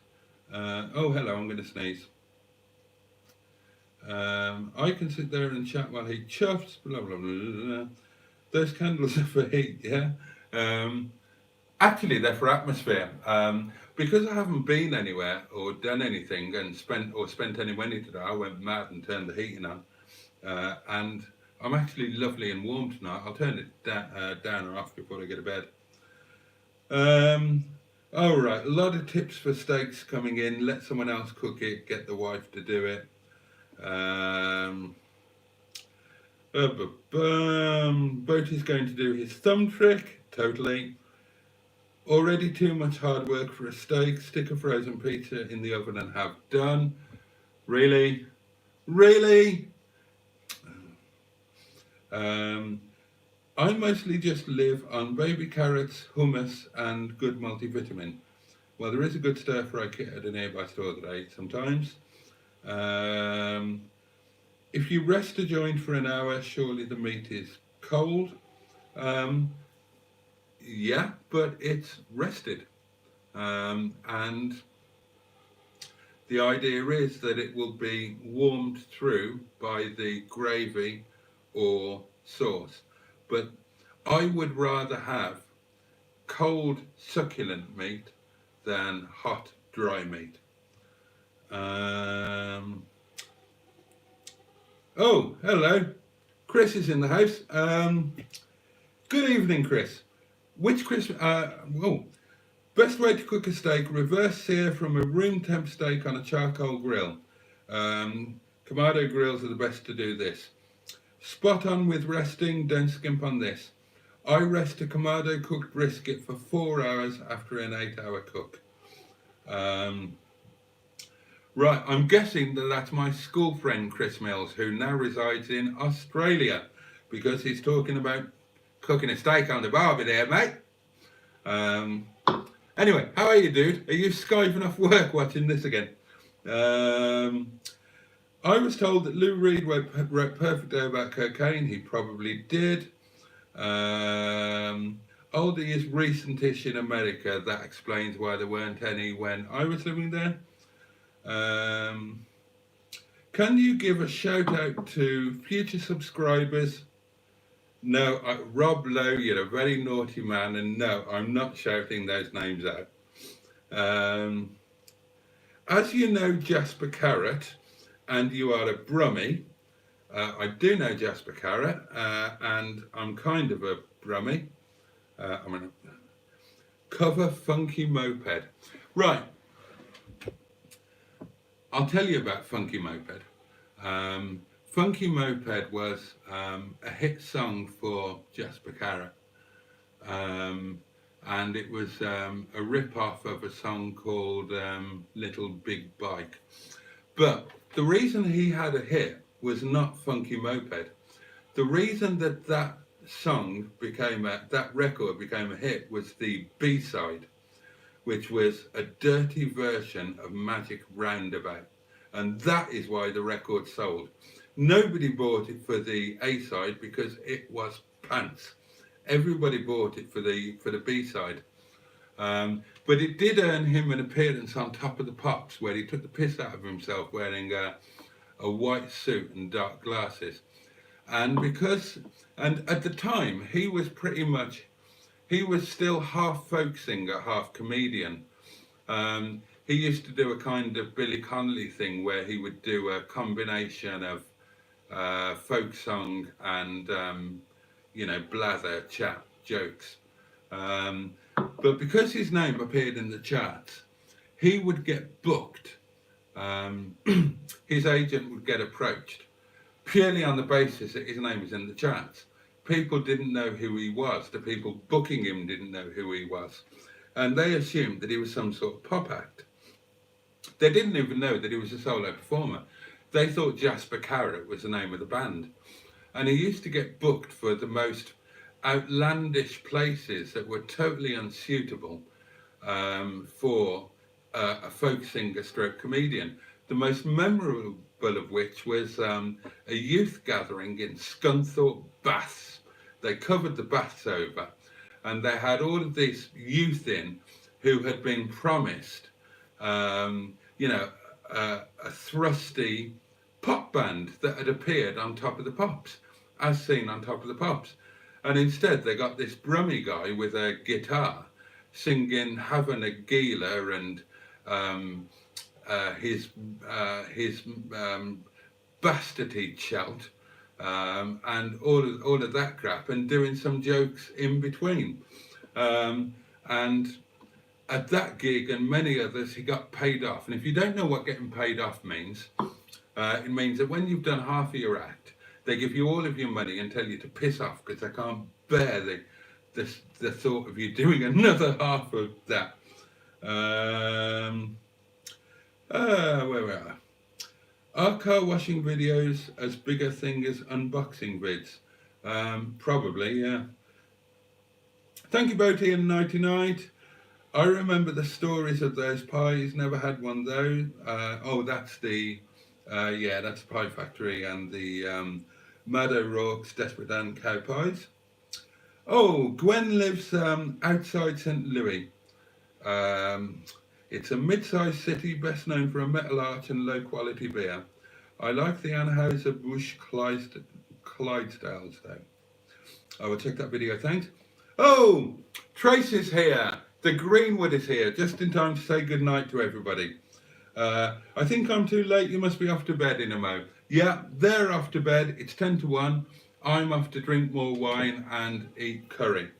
Oh, hello, I'm going to sneeze. I can sit there and chat while he chuffs, blah, blah, blah, blah, blah. Those candles are for heat, yeah? Um, Actually, they're for atmosphere. Because I haven't been anywhere or done anything and spent any money today, I went mad and turned the heating on. And I'm actually lovely and warm tonight. I'll turn it down or off before I go to bed. All right, a lot of tips for steaks coming in. Let someone else cook it. Get the wife to do it. Boaty's going to do his thumb trick. Totally. Already too much hard work for a steak. Stick a frozen pizza in the oven and have done. Really? Really? I mostly just live on baby carrots, hummus, and good multivitamin. Well, there is a good stir fry kit at a nearby store that I eat sometimes. If you rest a joint for an hour, surely the meat is cold. Yeah, but it's rested. And the idea is that it will be warmed through by the gravy or sauce. But I would rather have cold succulent meat than hot dry meat. Oh, hello. Chris is in the house. Good evening, Chris. Which Chris? Best way to cook a steak: reverse sear from a room temp steak on a charcoal grill. Kamado grills are the best to do this. Spot on with resting. Don't skimp on this. I rest a Kamado cooked brisket for 4 hours after an 8-hour cook. Right, I'm guessing that that's my school friend Chris Mills, who now resides in Australia, because he's talking about cooking a steak on the barbie there, mate. Anyway, how are you, dude? Are you skiving off work watching this again? I was told that Lou Reed wrote perfectly about cocaine. He probably did. Oldie is recent-ish in America. That explains why there weren't any when I was living there. Can you give a shout out to future subscribers? No, Rob Lowe, you're a very naughty man, and no, I'm not shouting those names out. As you know Jasper Carrot, and you are a brummie, I do know Jasper Carrot, and I'm kind of a brummie. I'm going to cover Funky Moped. Right. I'll tell you about Funky Moped. Funky Moped was a hit song for Jasper Carrot. And it was a rip-off of a song called Little Big Bike. But the reason he had a hit was not Funky Moped. The reason that that record became a hit was the B-side, which was a dirty version of Magic Roundabout. And that is why the record sold. Nobody bought it for the A-side because it was pants. Everybody bought it for the B-side. But it did earn him an appearance on Top of the Pops, where he took the piss out of himself wearing a white suit and dark glasses. And at the time, he was still half folk singer, half comedian. He used to do a kind of Billy Connolly thing where he would do a combination of folk song and, blather, chat, jokes. But because his name appeared in the charts, he would get booked. His agent would get approached purely on the basis that his name was in the charts. People didn't know who he was. The people booking him didn't know who he was. And they assumed that he was some sort of pop act. They didn't even know that he was a solo performer. They thought Jasper Carrot was the name of the band. And he used to get booked for the most outlandish places that were totally unsuitable for a folk singer stroke comedian. The most memorable of which was a youth gathering in Scunthorpe Baths. They covered the baths over, and they had all of these youth in who had been promised, a thrusty pop band that had appeared on Top of the Pops, as seen on Top of the Pops. And instead they got this Brummy guy with a guitar singing Having a Gila and his bastardy shout and all of that crap, and doing some jokes in between. And at that gig and many others, he got paid off. And if you don't know what getting paid off means, it means that when you've done half of your act, they give you all of your money and tell you to piss off because they can't bear the thought of you doing another half of that. Where we are. Are car washing videos as big a thing as unboxing vids? Probably, yeah. Thank you, Boaty in 99. I remember the stories of those pies. Never had one though. Oh, that's the that's Pie Factory and the Mad O'Rourke's Desperate Dan cow pies. Oh, Gwen lives outside St. Louis. It's a mid-sized city, best known for a metal art and low-quality beer. I like the Anheuser-Busch Clydesdales though. I will check that video, thanks. Oh, Trace is here. The Greenwood is here, just in time to say goodnight to everybody. I think I'm too late. You must be off to bed in a mo. Yeah, they're off to bed. It's 10 to 1. I'm off to drink more wine and eat curry.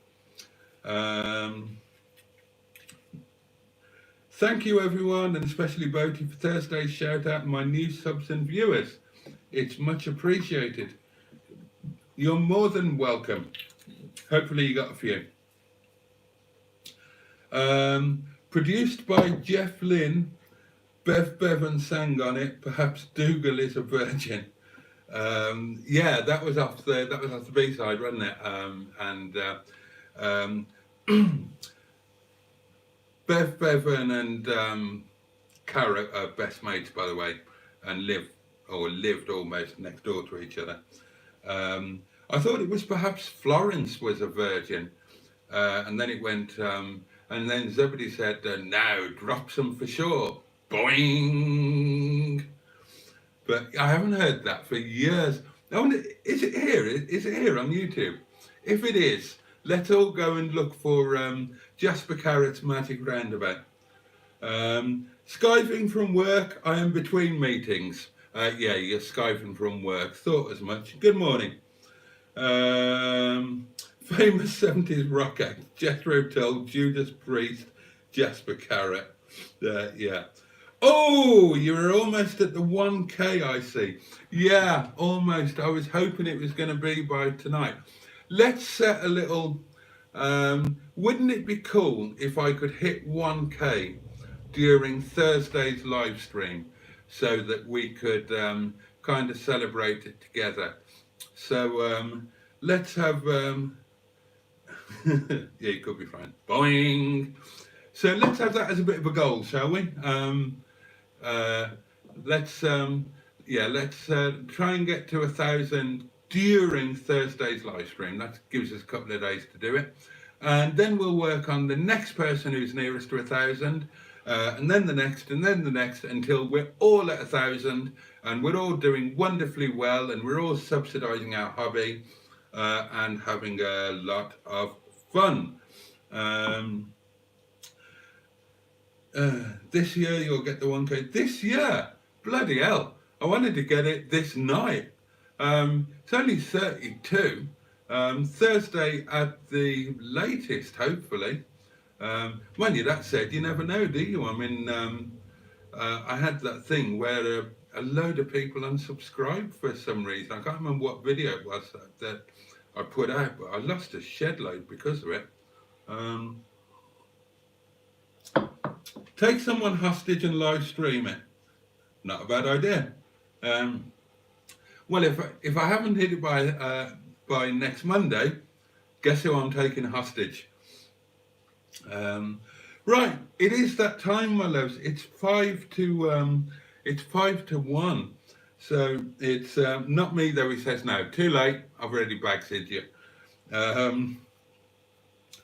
Thank you, everyone, and especially Boaty for Thursday's shout out and my new subs and viewers. It's much appreciated. You're more than welcome. Hopefully you got a few. Produced by Jeff Lynne. Bev Bevan sang on it. Perhaps Dougal is a virgin. Yeah, that was off the B-side, wasn't it? Bev Bevan and Cara are best mates, by the way, and lived almost next door to each other. I thought it was perhaps Florence was a virgin, and then it went, and then Zebedee said, "Now drop some for sure." Boing. But I haven't heard that for years. I wonder, is it here? Is it here on YouTube? If it is, let's all go and look for Jasper Carrot's Magic Roundabout. Skiving from work. I am between meetings. Yeah, you're skiving from work. Thought as much. Good morning. Famous 70s rock act. Jethro Tull, Judas Priest, Jasper Carrot. Yeah. Oh, you were almost at the 1K, I see. Yeah, almost. I was hoping it was going to be by tonight. Let's set a little... wouldn't it be cool if I could hit 1K during Thursday's live stream so that we could kind of celebrate it together? So let's have... yeah, you could be fine. Boing! So let's have that as a bit of a goal, shall we? Let's try and get to 1,000 during Thursday's live stream. That gives us a couple of days to do it, and then we'll work on the next person who's nearest to 1,000, and then the next, and then the next, until we're all at 1,000, and we're all doing wonderfully well, and we're all subsidising our hobby and having a lot of fun. This year you'll get the 1K. This year? Bloody hell. I wanted to get it this night. It's only 32. Thursday at the latest, hopefully. Mind you, that said, you never know, do you? I mean, I had that thing where a load of people unsubscribed for some reason. I can't remember what video it was that I put out, but I lost a shed load because of it. Take someone hostage and live stream it. Not a bad idea. Well, if I haven't hit it by next Monday, guess who I'm taking hostage? Right, it is that time, my loves. It's 5 to 1. So it's not me though. He says no. Too late. I've already backseated you.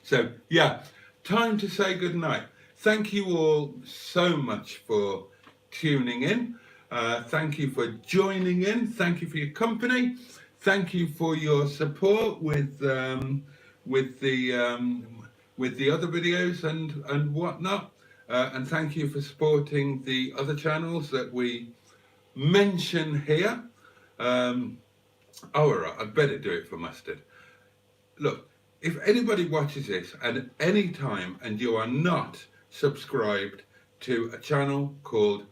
So yeah, time to say good night. Thank you all so much for tuning in. Thank you for joining in. Thank you for your company. Thank you for your support with the with the other videos and whatnot. And thank you for supporting the other channels that we mention here. All right, I'd better do it for mustard. Look, if anybody watches this at any time and you are not subscribed to a channel called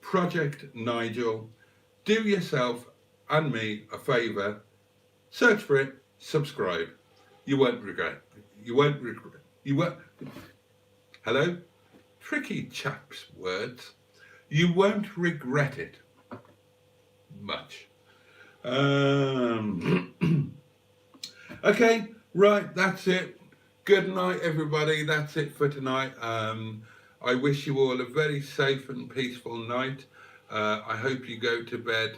Project Nigel, do yourself and me a favour, search for it, subscribe. You won't regret. You won't regret. You won't. Hello? Tricky chap's words. You won't regret it much. Okay, right, that's it. Good night, everybody. That's it for tonight. I wish you all a very safe and peaceful night. I hope you go to bed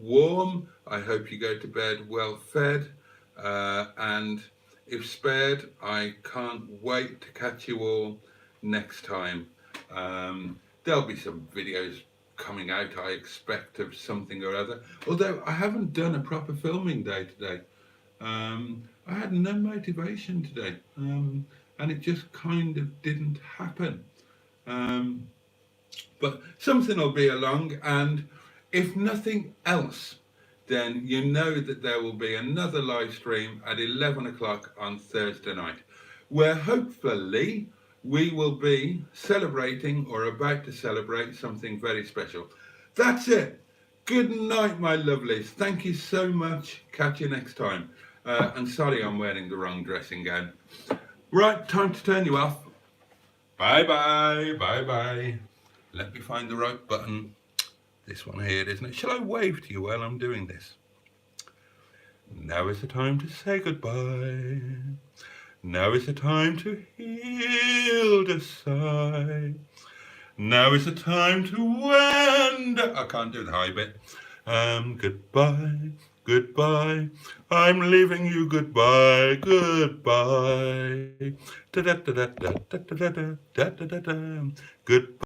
warm. I hope you go to bed well fed. And if spared, I can't wait to catch you all next time. There'll be some videos coming out, I expect, of something or other. Although I haven't done a proper filming day today. I had no motivation today, and it just kind of didn't happen. But something will be along, and if nothing else, then you know that there will be another live stream at 11 o'clock on Thursday night, where hopefully we will be celebrating or about to celebrate something very special. That's it. Good night, my lovelies. Thank you so much. Catch you next time. And sorry I'm wearing the wrong dressing gown. Right, time to turn you off. Bye-bye, bye-bye. Let me find the right button. This one here, isn't it? Shall I wave to you while I'm doing this? Now is the time to say goodbye. Now is the time to heal the sigh. Now is the time to end. I can't do the high bit. Goodbye, goodbye. I'm leaving you goodbye, goodbye. Da da da da da da da da da da da da. Goodbye.